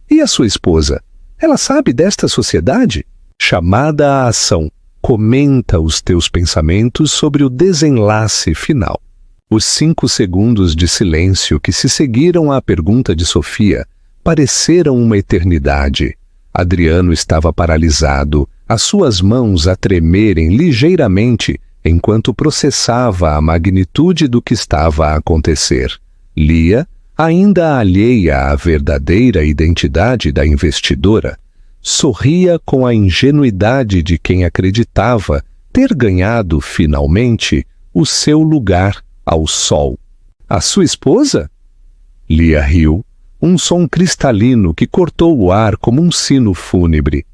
E a sua esposa? Ela sabe desta sociedade? Chamada à ação, comenta os teus pensamentos sobre o desenlace final. Os 5 segundos de silêncio que se seguiram à pergunta de Sofia pareceram uma eternidade. Adriano estava paralisado, as suas mãos a tremerem ligeiramente enquanto processava a magnitude do que estava a acontecer. Lia, ainda alheia à verdadeira identidade da investidora, sorria com a ingenuidade de quem acreditava ter ganhado, finalmente, o seu lugar ao sol. A sua esposa? Lia riu, um som cristalino que cortou o ar como um sino fúnebre.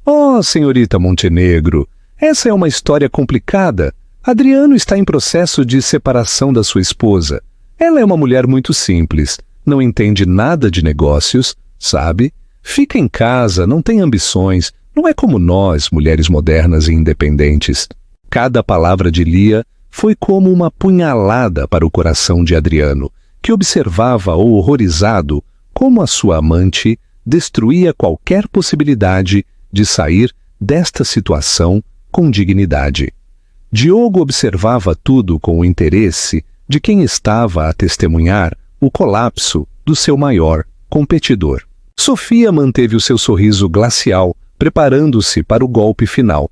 Oh, senhorita Montenegro, essa é uma história complicada. Adriano está em processo de separação da sua esposa. Ela é uma mulher muito simples, não entende nada de negócios, sabe? Fica em casa, não tem ambições, não é como nós, mulheres modernas e independentes. Cada palavra de Lia foi como uma punhalada para o coração de Adriano, que observava horrorizado como a sua amante destruía qualquer possibilidade de sair desta situação com dignidade. Diogo observava tudo com o interesse de quem estava a testemunhar o colapso do seu maior competidor. Sofia manteve o seu sorriso glacial, preparando-se para o golpe final.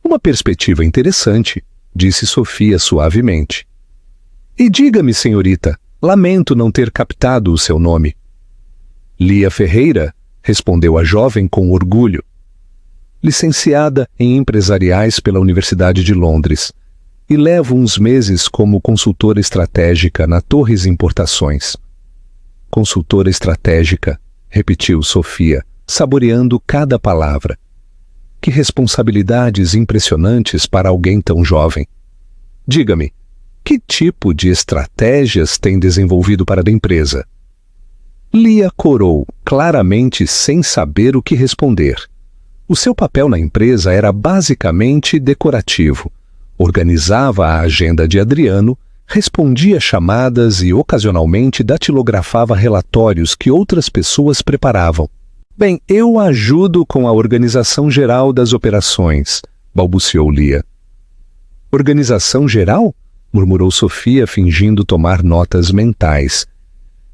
Uma perspectiva interessante, disse Sofia suavemente. E diga-me, senhorita, lamento não ter captado o seu nome. Lia Ferreira, respondeu a jovem com orgulho. Licenciada em empresariais pela Universidade de Londres, e levo uns meses como consultora estratégica na Torres Importações. Consultora estratégica, repetiu Sofia, saboreando cada palavra. Que responsabilidades impressionantes para alguém tão jovem. Diga-me, que tipo de estratégias tem desenvolvido para a empresa? Lia corou, claramente sem saber o que responder. O seu papel na empresa era basicamente decorativo. Organizava a agenda de Adriano, respondia chamadas e ocasionalmente datilografava relatórios que outras pessoas preparavam. Bem, eu ajudo com a organização geral das operações, balbuciou Lia. Organização geral? Murmurou Sofia, fingindo tomar notas mentais.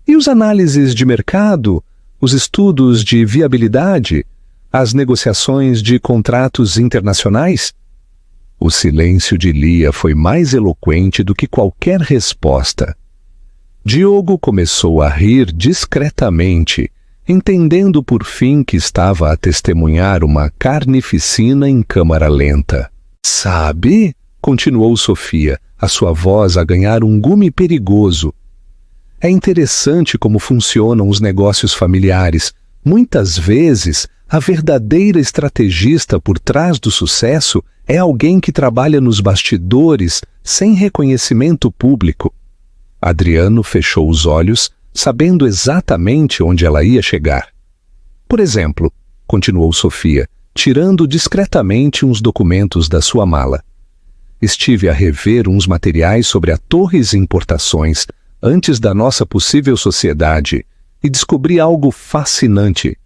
E os análises de mercado, os estudos de viabilidade, as negociações de contratos internacionais? O silêncio de Lia foi mais eloquente do que qualquer resposta. Diogo começou a rir discretamente, entendendo por fim que estava a testemunhar uma carnificina em câmara lenta. Sabe? Continuou Sofia, a sua voz a ganhar um gume perigoso. É interessante como funcionam os negócios familiares. Muitas vezes, a verdadeira estrategista por trás do sucesso é alguém que trabalha nos bastidores sem reconhecimento público. Adriano fechou os olhos, sabendo exatamente onde ela ia chegar. Por exemplo, continuou Sofia, tirando discretamente uns documentos da sua mala. Estive a rever uns materiais sobre a Torres Importações antes da nossa possível sociedade e descobri algo fascinante.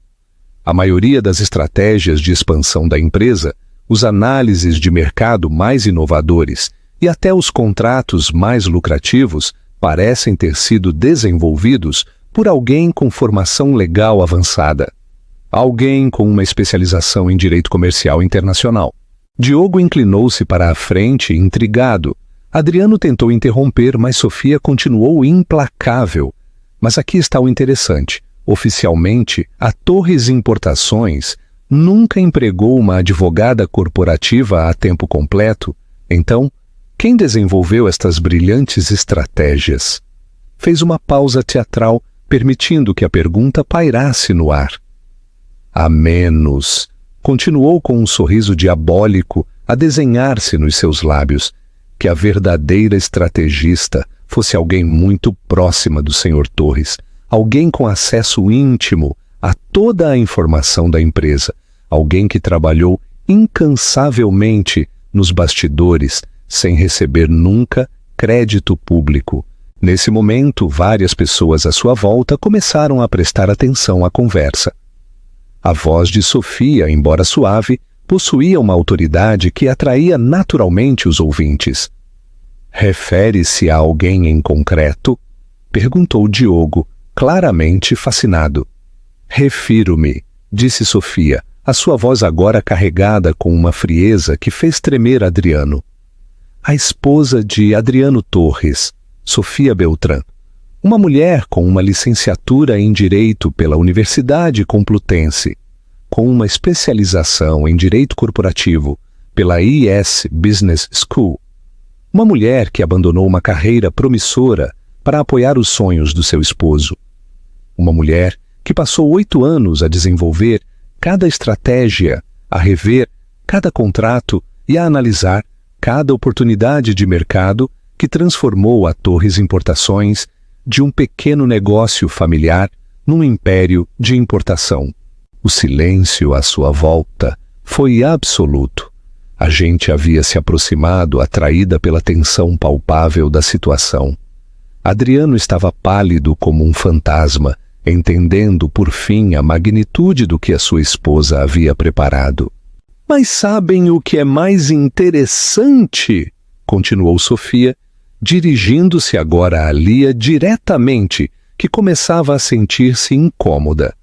A maioria das estratégias de expansão da empresa, os análises de mercado mais inovadores e até os contratos mais lucrativos parecem ter sido desenvolvidos por alguém com formação legal avançada. Alguém com uma especialização em direito comercial internacional. Diogo inclinou-se para a frente, intrigado. Adriano tentou interromper, mas Sofia continuou implacável. Mas aqui está o interessante. Oficialmente, a Torres Importações nunca empregou uma advogada corporativa a tempo completo. Então, quem desenvolveu estas brilhantes estratégias? Fez uma pausa teatral, permitindo que a pergunta pairasse no ar. A menos, continuou com um sorriso diabólico a desenhar-se nos seus lábios, que a verdadeira estrategista fosse alguém muito próxima do Sr. Torres, alguém com acesso íntimo a toda a informação da empresa, alguém que trabalhou incansavelmente nos bastidores, sem receber nunca crédito público. Nesse momento, várias pessoas à sua volta começaram a prestar atenção à conversa. A voz de Sofia, embora suave, possuía uma autoridade que atraía naturalmente os ouvintes. Refere-se a alguém em concreto? Perguntou Diogo, claramente fascinado. Refiro-me, disse Sofia, a sua voz agora carregada com uma frieza que fez tremer Adriano. A esposa de Adriano Torres, Sofia Beltrán, uma mulher com uma licenciatura em Direito pela Universidade Complutense, com uma especialização em Direito Corporativo pela IS Business School, uma mulher que abandonou uma carreira promissora para apoiar os sonhos do seu esposo, uma mulher que passou 8 anos a desenvolver cada estratégia, a rever cada contrato e a analisar cada oportunidade de mercado que transformou a Torres Importações de um pequeno negócio familiar num império de importação. O silêncio à sua volta foi absoluto. A gente havia se aproximado, atraída pela tensão palpável da situação. Adriano estava pálido como um fantasma, entendendo por fim a magnitude do que a sua esposa havia preparado. Mas sabem o que é mais interessante? Continuou Sofia, dirigindo-se agora a Lia diretamente, que começava a sentir-se incômoda.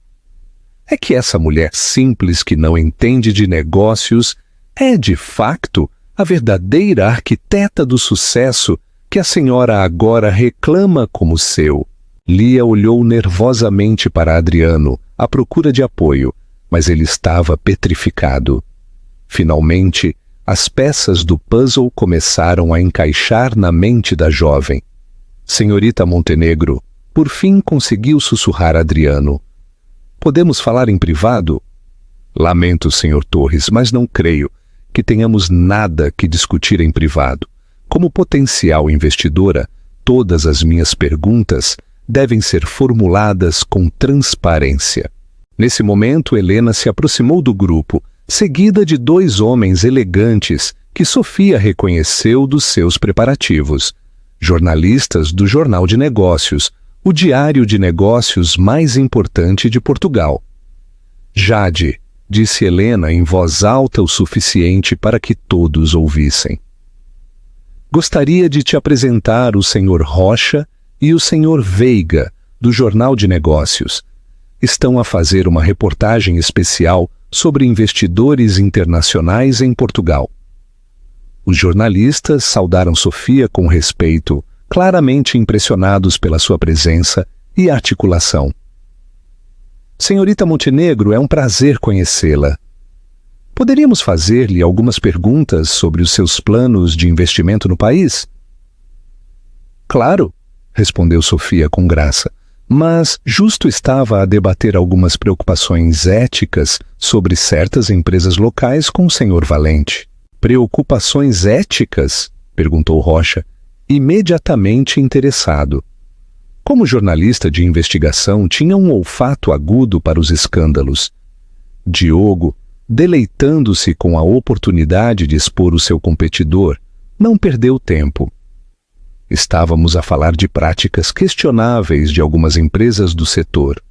É que essa mulher simples que não entende de negócios é, de facto, a verdadeira arquiteta do sucesso que a senhora agora reclama como seu. Lia olhou nervosamente para Adriano, à procura de apoio, mas ele estava petrificado. Finalmente, as peças do puzzle começaram a encaixar na mente da jovem. Senhorita Montenegro, por fim conseguiu sussurrar Adriano. Podemos falar em privado? Lamento, Sr. Torres, mas não creio que tenhamos nada que discutir em privado. Como potencial investidora, todas as minhas perguntas devem ser formuladas com transparência. Nesse momento, Helena se aproximou do grupo, seguida de 2 homens elegantes que Sofia reconheceu dos seus preparativos. Jornalistas do Jornal de Negócios, o diário de negócios mais importante de Portugal. Jade, disse Helena em voz alta o suficiente para que todos ouvissem. Gostaria de te apresentar o Sr. Rocha e o Sr. Veiga, do Jornal de Negócios. Estão a fazer uma reportagem especial sobre investidores internacionais em Portugal. Os jornalistas saudaram Sofia com respeito, claramente impressionados pela sua presença e articulação. Senhorita Montenegro, é um prazer conhecê-la. Poderíamos fazer-lhe algumas perguntas sobre os seus planos de investimento no país? Claro, respondeu Sofia com graça, mas justo estava a debater algumas preocupações éticas sobre certas empresas locais com o Sr. Valente. Preocupações éticas? Perguntou Rocha, imediatamente interessado. Como jornalista de investigação, tinha um olfato agudo para os escândalos. Diogo, deleitando-se com a oportunidade de expor o seu competidor, não perdeu tempo. Estávamos a falar de práticas questionáveis de algumas empresas do setor.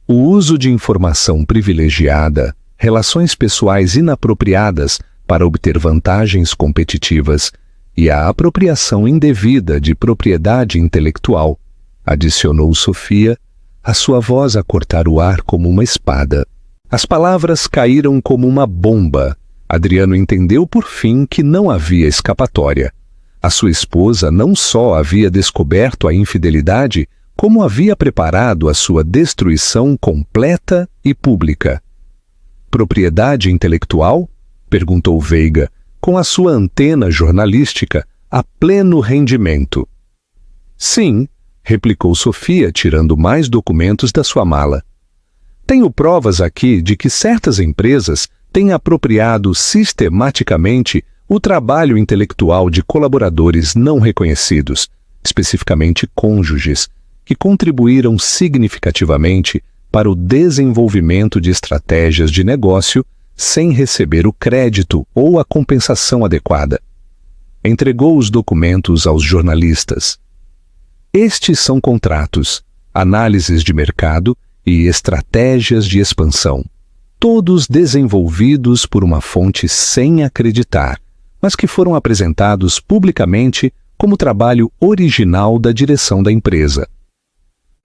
O uso de informação privilegiada, relações pessoais inapropriadas para obter vantagens competitivas e a apropriação indevida de propriedade intelectual, adicionou Sofia, a sua voz a cortar o ar como uma espada. As palavras caíram como uma bomba. Adriano entendeu por fim que não havia escapatória. A sua esposa não só havia descoberto a infidelidade, como havia preparado a sua destruição completa e pública. Propriedade intelectual? Perguntou Veiga, com a sua antena jornalística a pleno rendimento. Sim, replicou Sofia, tirando mais documentos da sua mala. Tenho provas aqui de que certas empresas têm apropriado sistematicamente o trabalho intelectual de colaboradores não reconhecidos, especificamente cônjuges, que contribuíram significativamente para o desenvolvimento de estratégias de negócio sem receber o crédito ou a compensação adequada. Entregou os documentos aos jornalistas. Estes são contratos, análises de mercado e estratégias de expansão, todos desenvolvidos por uma fonte sem acreditar, mas que foram apresentados publicamente como trabalho original da direção da empresa.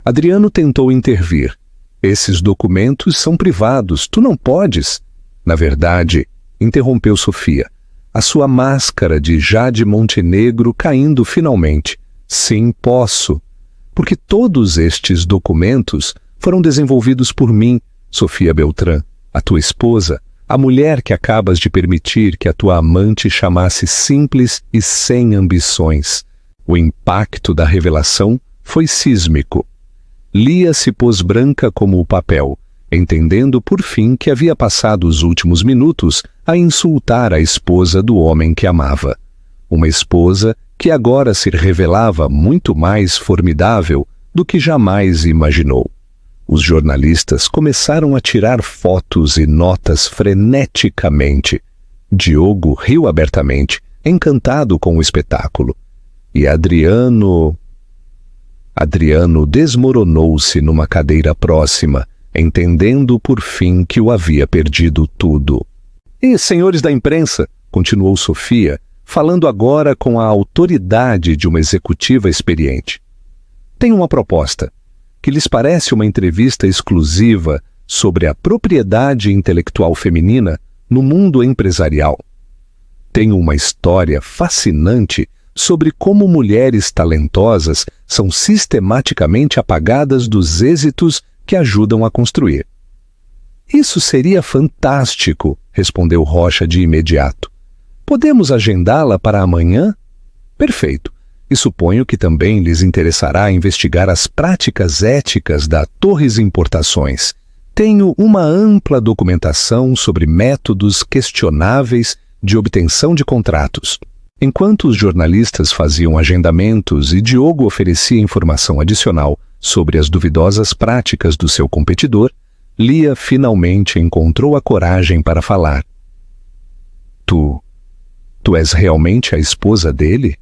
Adriano tentou intervir. Esses documentos são privados, tu não podes. Na verdade, interrompeu Sofia, a sua máscara de Jade Montenegro caindo finalmente. Sim, posso, porque todos estes documentos foram desenvolvidos por mim, Sofia Beltrán, a tua esposa, a mulher que acabas de permitir que a tua amante chamasse simples e sem ambições. O impacto da revelação foi sísmico. Lia se pôs branca como o papel, entendendo por fim que havia passado os últimos minutos a insultar a esposa do homem que amava. Uma esposa que agora se revelava muito mais formidável do que jamais imaginou. Os jornalistas começaram a tirar fotos e notas freneticamente. Diogo riu abertamente, encantado com o espetáculo. E Adriano desmoronou-se numa cadeira próxima, entendendo por fim que o havia perdido tudo. E, senhores da imprensa, continuou Sofia, falando agora com a autoridade de uma executiva experiente. Tenho uma proposta. Que lhes parece uma entrevista exclusiva sobre a propriedade intelectual feminina no mundo empresarial. Tenho uma história fascinante sobre como mulheres talentosas são sistematicamente apagadas dos êxitos que ajudam a construir. Isso seria fantástico, respondeu Rocha de imediato. Podemos agendá-la para amanhã? Perfeito. E suponho que também lhes interessará investigar as práticas éticas da Torres Importações, Tenho uma ampla documentação sobre métodos questionáveis de obtenção de contratos. Enquanto os jornalistas faziam agendamentos e Diogo oferecia informação adicional sobre as duvidosas práticas do seu competidor, Lia finalmente encontrou a coragem para falar. Tu és realmente a esposa dele?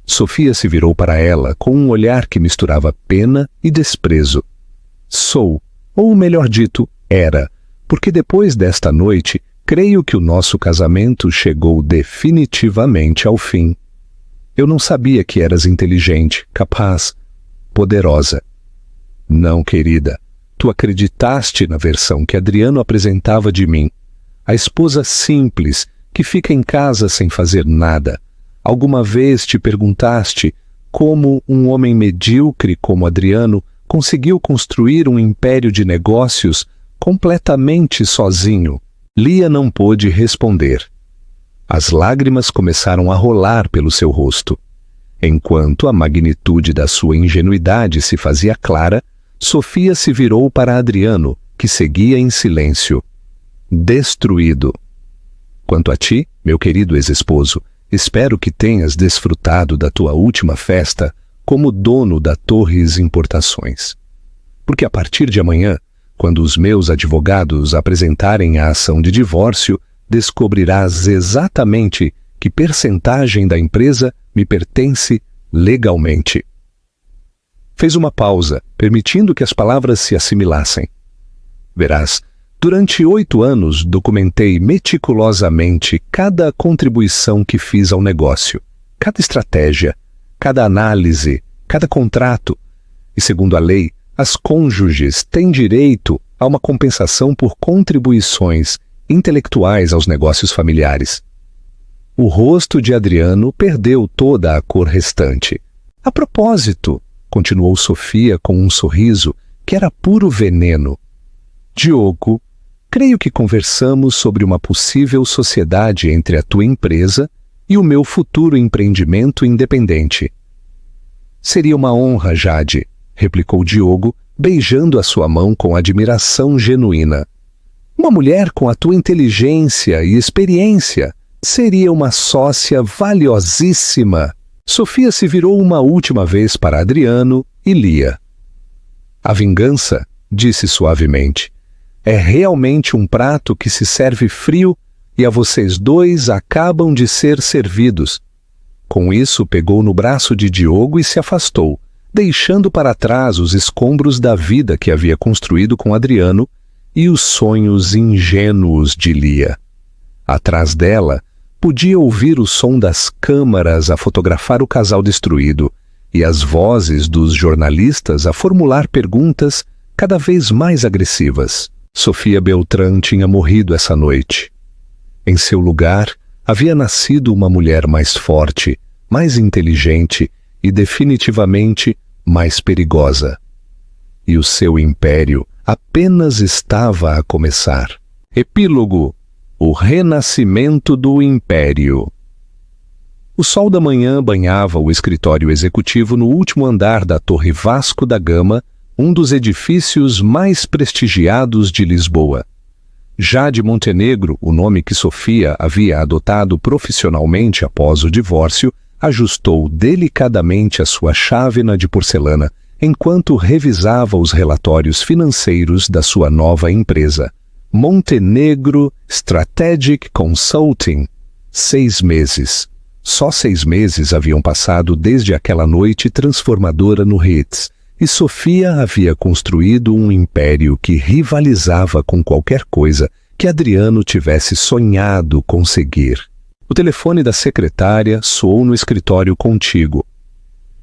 Sofia se virou para ela com um olhar que misturava pena e desprezo. Sou, ou melhor dito, era, porque depois desta noite, creio que o nosso casamento chegou definitivamente ao fim. Eu não sabia que eras inteligente, capaz, poderosa. Não, querida, tu acreditaste na versão que Adriano apresentava de mim. A esposa simples, que fica em casa sem fazer nada. Alguma vez te perguntaste como um homem medíocre como Adriano conseguiu construir um império de negócios completamente sozinho? Lia não pôde responder. As lágrimas começaram a rolar pelo seu rosto. Enquanto a magnitude da sua ingenuidade se fazia clara, Sofia se virou para Adriano, que seguia em silêncio. Destruído. Quanto a ti, meu querido ex-esposo, espero que tenhas desfrutado da tua última festa como dono da Torres Importações. Porque a partir de amanhã, quando os meus advogados apresentarem a ação de divórcio, descobrirás exatamente que percentagem da empresa me pertence legalmente. Fez uma pausa, permitindo que as palavras se assimilassem. Verás, durante 8 anos documentei meticulosamente cada contribuição que fiz ao negócio, cada estratégia, cada análise, cada contrato. E segundo a lei, as cônjuges têm direito a uma compensação por contribuições intelectuais aos negócios familiares. O rosto de Adriano perdeu toda a cor restante. A propósito, continuou Sofia com um sorriso que era puro veneno. Diogo, creio que conversamos sobre uma possível sociedade entre a tua empresa e o meu futuro empreendimento independente. Seria uma honra, Jade, replicou Diogo, beijando a sua mão com admiração genuína. Uma mulher com a tua inteligência e experiência seria uma sócia valiosíssima. Sofia se virou uma última vez para Adriano e Lia. A vingança, disse suavemente, é realmente um prato que se serve frio e a vocês dois acabam de ser servidos. Com isso, pegou no braço de Diogo e se afastou, deixando para trás os escombros da vida que havia construído com Adriano e os sonhos ingênuos de Lia. Atrás dela, podia ouvir o som das câmaras a fotografar o casal destruído e as vozes dos jornalistas a formular perguntas cada vez mais agressivas. Sofia Beltrán tinha morrido essa noite. Em seu lugar, havia nascido uma mulher mais forte, mais inteligente e definitivamente mais perigosa. E o seu império apenas estava a começar. Epílogo: o renascimento do império. O sol da manhã banhava o escritório executivo no último andar da Torre Vasco da Gama, um dos edifícios mais prestigiados de Lisboa. Jade Montenegro, o nome que Sofia havia adotado profissionalmente após o divórcio, ajustou delicadamente a sua chávena de porcelana enquanto revisava os relatórios financeiros da sua nova empresa. Montenegro Strategic Consulting. 6 meses. Só 6 meses haviam passado desde aquela noite transformadora no Ritz, e Sofia havia construído um império que rivalizava com qualquer coisa que Adriano tivesse sonhado conseguir. O telefone da secretária soou no escritório contíguo.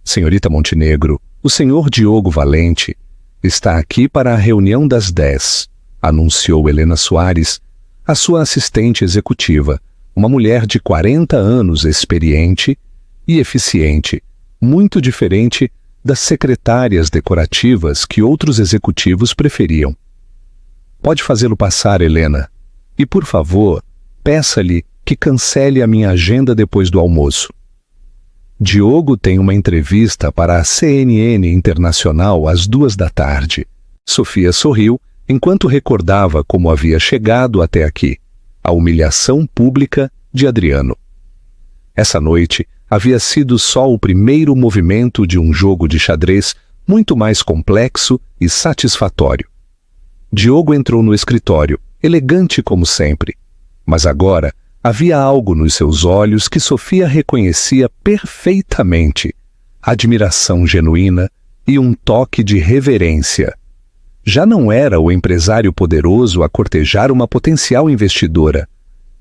Senhorita Montenegro, o senhor Diogo Valente está aqui para a reunião das 10, anunciou Helena Soares, a sua assistente executiva, uma mulher de 40 anos experiente e eficiente, muito diferente das secretárias decorativas que outros executivos preferiam. Pode fazê-lo passar, Helena. E, por favor, peça-lhe que cancele a minha agenda depois do almoço. Diogo tem uma entrevista para a CNN Internacional às 2 da tarde. Sofia sorriu enquanto recordava como havia chegado até aqui, a humilhação pública de Adriano. Essa noite havia sido só o primeiro movimento de um jogo de xadrez muito mais complexo e satisfatório. Diogo entrou no escritório, elegante como sempre, mas agora havia algo nos seus olhos que Sofia reconhecia perfeitamente: admiração genuína e um toque de reverência. Já não era o empresário poderoso a cortejar uma potencial investidora.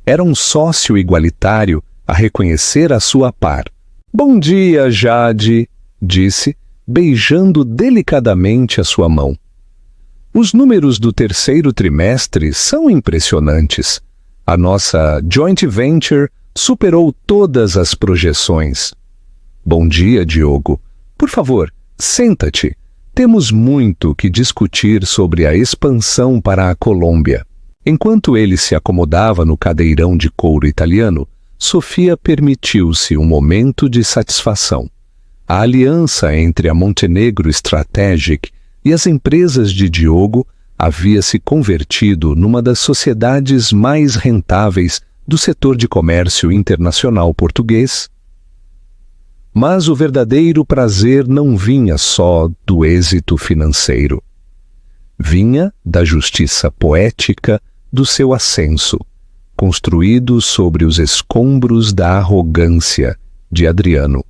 Era um sócio igualitário a reconhecer a sua par. "Bom dia, Jade", disse, beijando delicadamente a sua mão. "Os números do terceiro trimestre são impressionantes. A nossa joint venture superou todas as projeções." "Bom dia, Diogo. Por favor, senta-te. Temos muito que discutir sobre a expansão para a Colômbia." Enquanto ele se acomodava no cadeirão de couro italiano, Sofia permitiu-se um momento de satisfação. A aliança entre a Montenegro Strategic e as empresas de Diogo havia se convertido numa das sociedades mais rentáveis do setor de comércio internacional português. Mas o verdadeiro prazer não vinha só do êxito financeiro. Vinha da justiça poética do seu ascenso, construído sobre os escombros da arrogância de Adriano.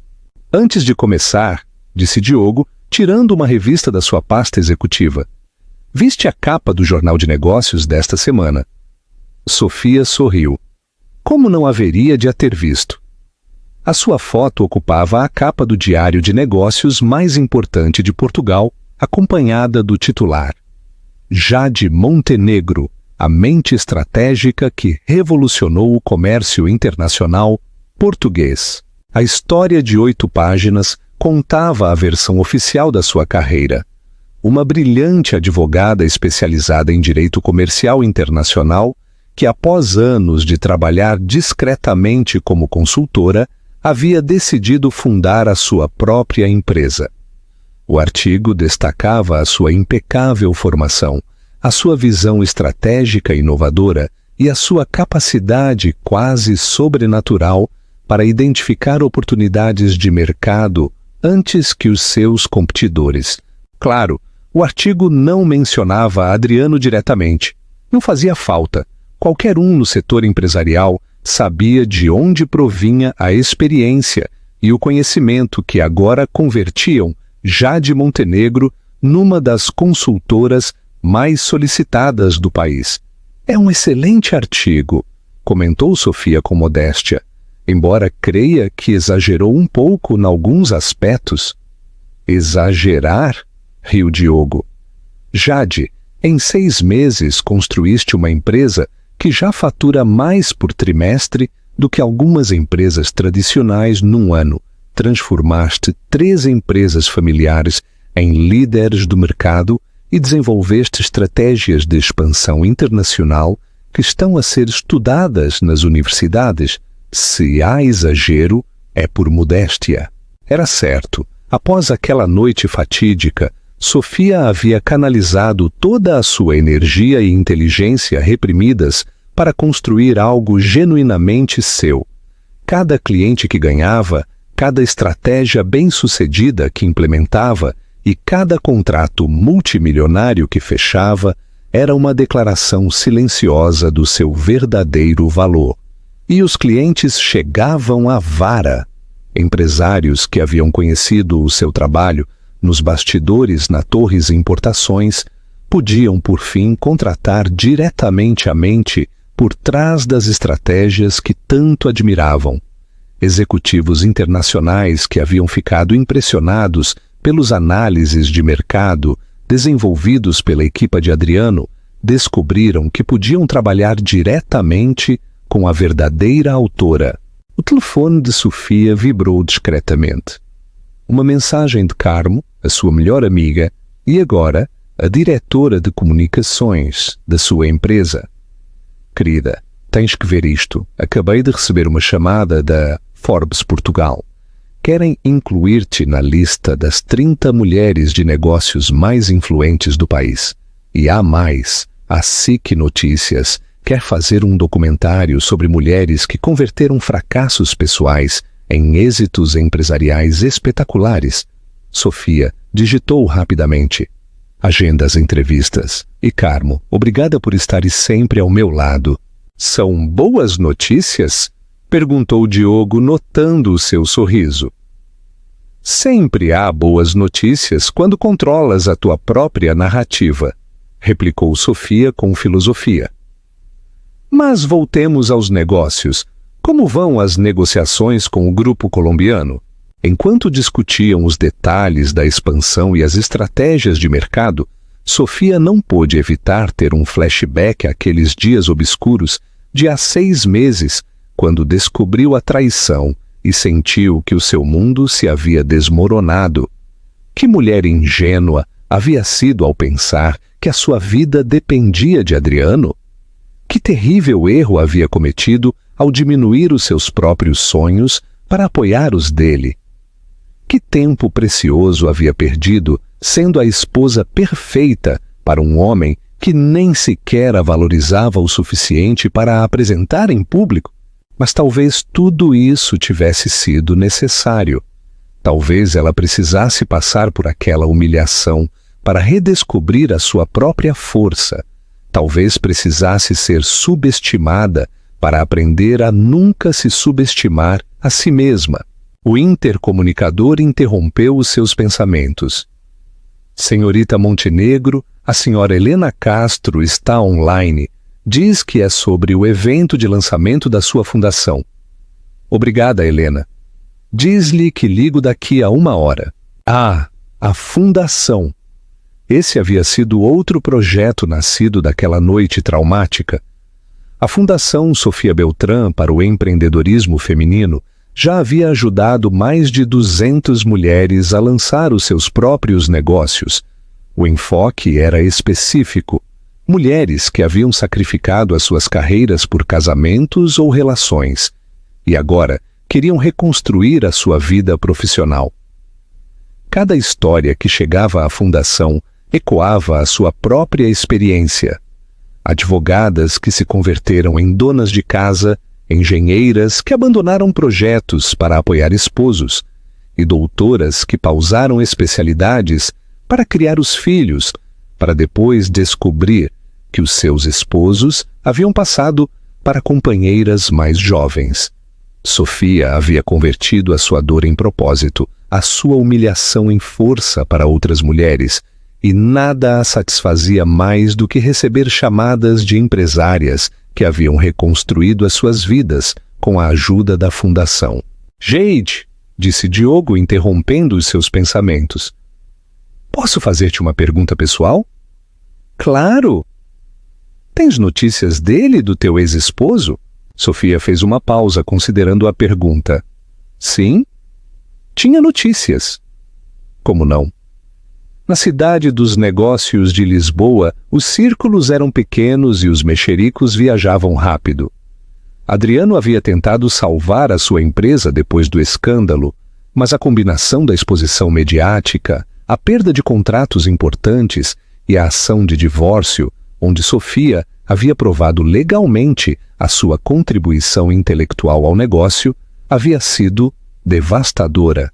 "Antes de começar", disse Diogo, tirando uma revista da sua pasta executiva, "viste a capa do Jornal de Negócios desta semana?" Sofia sorriu. Como não haveria de a ter visto? A sua foto ocupava a capa do diário de negócios mais importante de Portugal, acompanhada do titular: "Jade Montenegro, a mente estratégica que revolucionou o comércio internacional português." A história de 8 páginas contava a versão oficial da sua carreira. Uma brilhante advogada especializada em direito comercial internacional que, após anos de trabalhar discretamente como consultora, havia decidido fundar a sua própria empresa. O artigo destacava a sua impecável formação, a sua visão estratégica inovadora e a sua capacidade quase sobrenatural para identificar oportunidades de mercado antes que os seus competidores. Claro, o artigo não mencionava Adriano diretamente. Não fazia falta. Qualquer um no setor empresarial sabia de onde provinha a experiência e o conhecimento que agora convertiam Jade Montenegro numa das consultoras mais solicitadas do país. "É um excelente artigo", comentou Sofia com modéstia, embora creia que exagerou um pouco em alguns aspectos. "Exagerar?", riu Diogo. "Jade, em 6 meses construíste uma empresa que já fatura mais por trimestre do que algumas empresas tradicionais num ano. Transformaste 3 empresas familiares em líderes do mercado e desenvolveste estratégias de expansão internacional que estão a ser estudadas nas universidades. Se há exagero, é por modéstia." Era certo. Após aquela noite fatídica, Sofia havia canalizado toda a sua energia e inteligência reprimidas para construir algo genuinamente seu. Cada cliente que ganhava, cada estratégia bem-sucedida que implementava e cada contrato multimilionário que fechava era uma declaração silenciosa do seu verdadeiro valor. E os clientes chegavam à vara. Empresários que haviam conhecido o seu trabalho nos bastidores na Torres Importações podiam, por fim, contratar diretamente a mente por trás das estratégias que tanto admiravam. Executivos internacionais que haviam ficado impressionados pelos análises de mercado desenvolvidos pela equipa de Adriano descobriram que podiam trabalhar diretamente com a verdadeira autora. O telefone de Sofia vibrou discretamente. Uma mensagem de Carmo, a sua melhor amiga, e agora a diretora de comunicações da sua empresa. "Querida, tens que ver isto. Acabei de receber uma chamada da Forbes Portugal. Querem incluir-te na lista das 30 mulheres de negócios mais influentes do país. E há mais, a SIC Notícias quer fazer um documentário sobre mulheres que converteram fracassos pessoais em êxitos empresariais espetaculares. Sofia digitou rapidamente: agenda as entrevistas. E Carmo, obrigada por estares sempre ao meu lado. São boas notícias? Perguntou Diogo, notando o seu sorriso. Sempre há boas notícias quando controlas a tua própria narrativa, replicou Sofia com filosofia. Mas voltemos aos negócios. Como vão as negociações com o grupo colombiano? Enquanto discutiam os detalhes da expansão e as estratégias de mercado, Sofia não pôde evitar ter um flashback àqueles dias obscuros de há 6 meses, quando descobriu a traição e sentiu que o seu mundo se havia desmoronado. Que mulher ingênua havia sido ao pensar que a sua vida dependia de Adriano? Que terrível erro havia cometido ao diminuir os seus próprios sonhos para apoiar os dele? Que tempo precioso havia perdido sendo a esposa perfeita para um homem que nem sequer a valorizava o suficiente para a apresentar em público? Mas talvez tudo isso tivesse sido necessário. Talvez ela precisasse passar por aquela humilhação para redescobrir a sua própria força. Talvez precisasse ser subestimada para aprender a nunca se subestimar a si mesma. O intercomunicador interrompeu os seus pensamentos. Senhorita Montenegro, a senhora Helena Castro está online. Diz que é sobre o evento de lançamento da sua fundação. Obrigada, Helena. Diz-lhe que ligo daqui a 1 hora. Ah, a fundação. Esse havia sido outro projeto nascido daquela noite traumática. A Fundação Sofia Beltrán para o Empreendedorismo Feminino já havia ajudado mais de 200 mulheres a lançar os seus próprios negócios. O enfoque era específico. Mulheres que haviam sacrificado as suas carreiras por casamentos ou relações e agora queriam reconstruir a sua vida profissional. Cada história que chegava à fundação ecoava a sua própria experiência. Advogadas que se converteram em donas de casa, engenheiras que abandonaram projetos para apoiar esposos, e doutoras que pausaram especialidades para criar os filhos, para depois descobrir que os seus esposos haviam passado para companheiras mais jovens. Sofia havia convertido a sua dor em propósito, a sua humilhação em força para outras mulheres, e nada a satisfazia mais do que receber chamadas de empresárias que haviam reconstruído as suas vidas com a ajuda da fundação. Jade, disse Diogo, interrompendo os seus pensamentos. Posso fazer-te uma pergunta pessoal? Claro! Tens notícias dele, do teu ex-esposo? Sofia fez uma pausa considerando a pergunta. Sim? Tinha notícias. Como não? Na cidade dos negócios de Lisboa, os círculos eram pequenos e os mexericos viajavam rápido. Adriano havia tentado salvar a sua empresa depois do escândalo, mas a combinação da exposição mediática, a perda de contratos importantes e a ação de divórcio, onde Sofia havia provado legalmente a sua contribuição intelectual ao negócio, havia sido devastadora.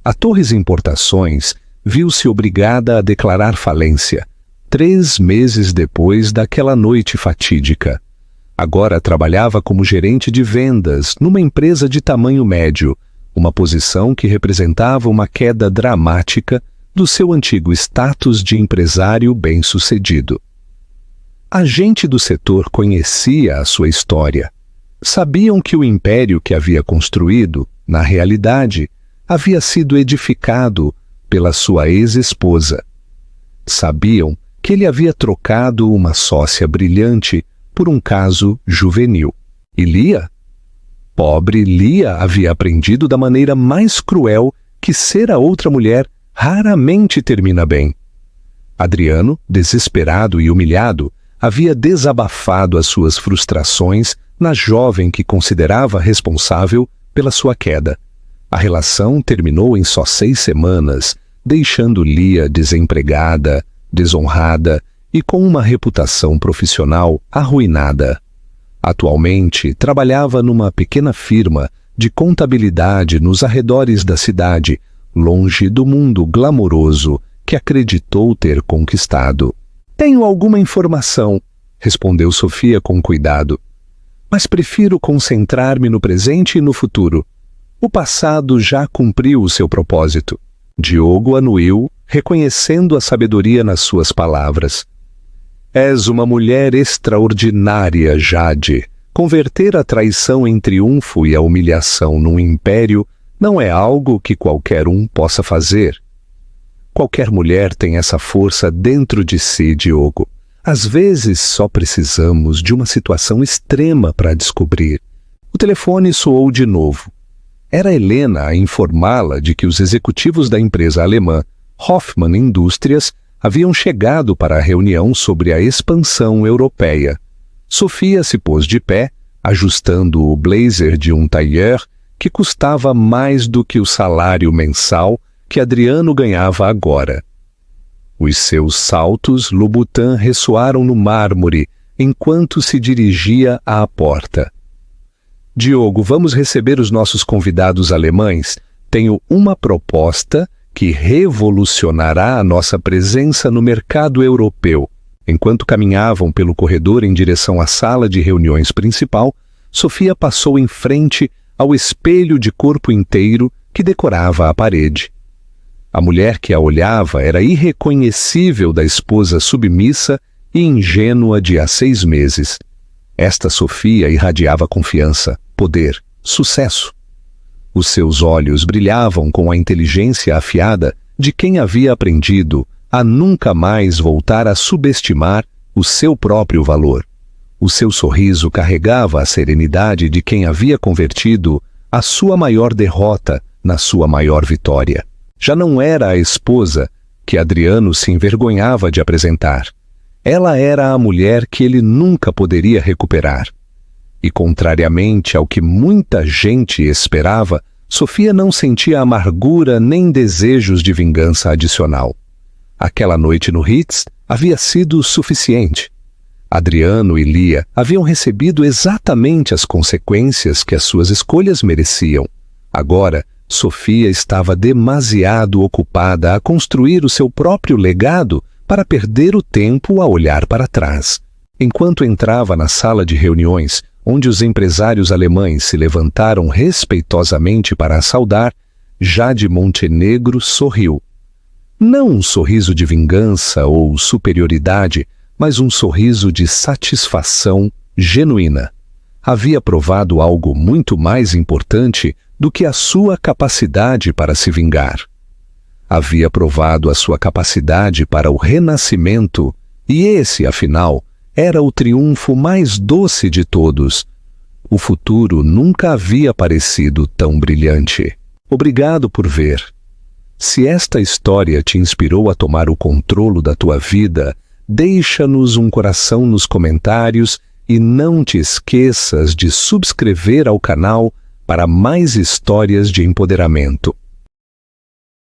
A Torres Importações viu-se obrigada a declarar falência, 3 meses depois daquela noite fatídica. Agora trabalhava como gerente de vendas numa empresa de tamanho médio, uma posição que representava uma queda dramática do seu antigo status de empresário bem-sucedido. A gente do setor conhecia a sua história. Sabiam que o império que havia construído, na realidade, havia sido edificado pela sua ex-esposa. Sabiam que ele havia trocado uma sócia brilhante por um caso juvenil. E Lia? Pobre Lia havia aprendido da maneira mais cruel que ser a outra mulher raramente termina bem. Adriano, desesperado e humilhado, havia desabafado as suas frustrações na jovem que considerava responsável pela sua queda. A relação terminou em só 6 semanas, deixando Lia desempregada, desonrada e com uma reputação profissional arruinada. Atualmente, trabalhava numa pequena firma de contabilidade nos arredores da cidade, longe do mundo glamouroso que acreditou ter conquistado. Tenho alguma informação, respondeu Sofia com cuidado, mas prefiro concentrar-me no presente e no futuro. O passado já cumpriu o seu propósito. Diogo anuiu, reconhecendo a sabedoria nas suas palavras. És uma mulher extraordinária, Jade. Converter a traição em triunfo e a humilhação num império não é algo que qualquer um possa fazer. Qualquer mulher tem essa força dentro de si, Diogo. Às vezes só precisamos de uma situação extrema para descobrir. O telefone soou de novo. Era Helena a informá-la de que os executivos da empresa alemã Hoffmann Indústrias haviam chegado para a reunião sobre a expansão europeia. Sofia se pôs de pé, ajustando o blazer de um tailleur que custava mais do que o salário mensal que Adriano ganhava agora. Os seus saltos Louboutin ressoaram no mármore enquanto se dirigia à porta. Diogo, vamos receber os nossos convidados alemães. Tenho uma proposta que revolucionará a nossa presença no mercado europeu. Enquanto caminhavam pelo corredor em direção à sala de reuniões principal, Sofia passou em frente ao espelho de corpo inteiro que decorava a parede. A mulher que a olhava era irreconhecível da esposa submissa e ingênua de há 6 meses. Esta Sofia irradiava confiança, poder, sucesso. Os seus olhos brilhavam com a inteligência afiada de quem havia aprendido a nunca mais voltar a subestimar o seu próprio valor. O seu sorriso carregava a serenidade de quem havia convertido a sua maior derrota na sua maior vitória. Já não era a esposa que Adriano se envergonhava de apresentar. Ela era a mulher que ele nunca poderia recuperar. E, contrariamente ao que muita gente esperava, Sofia não sentia amargura nem desejos de vingança adicional. Aquela noite no Ritz havia sido suficiente. Adriano e Lia haviam recebido exatamente as consequências que as suas escolhas mereciam. Agora, Sofia estava demasiado ocupada a construir o seu próprio legado para perder o tempo a olhar para trás. Enquanto entrava na sala de reuniões, onde os empresários alemães se levantaram respeitosamente para a saudar, Jade Montenegro sorriu. Não um sorriso de vingança ou superioridade, mas um sorriso de satisfação genuína. Havia provado algo muito mais importante do que a sua capacidade para se vingar. Havia provado a sua capacidade para o renascimento, e esse, afinal, era o triunfo mais doce de todos. O futuro nunca havia parecido tão brilhante. Obrigado por ver. Se esta história te inspirou a tomar o controle da tua vida, deixa-nos um coração nos comentários e não te esqueças de subscrever ao canal para mais histórias de empoderamento.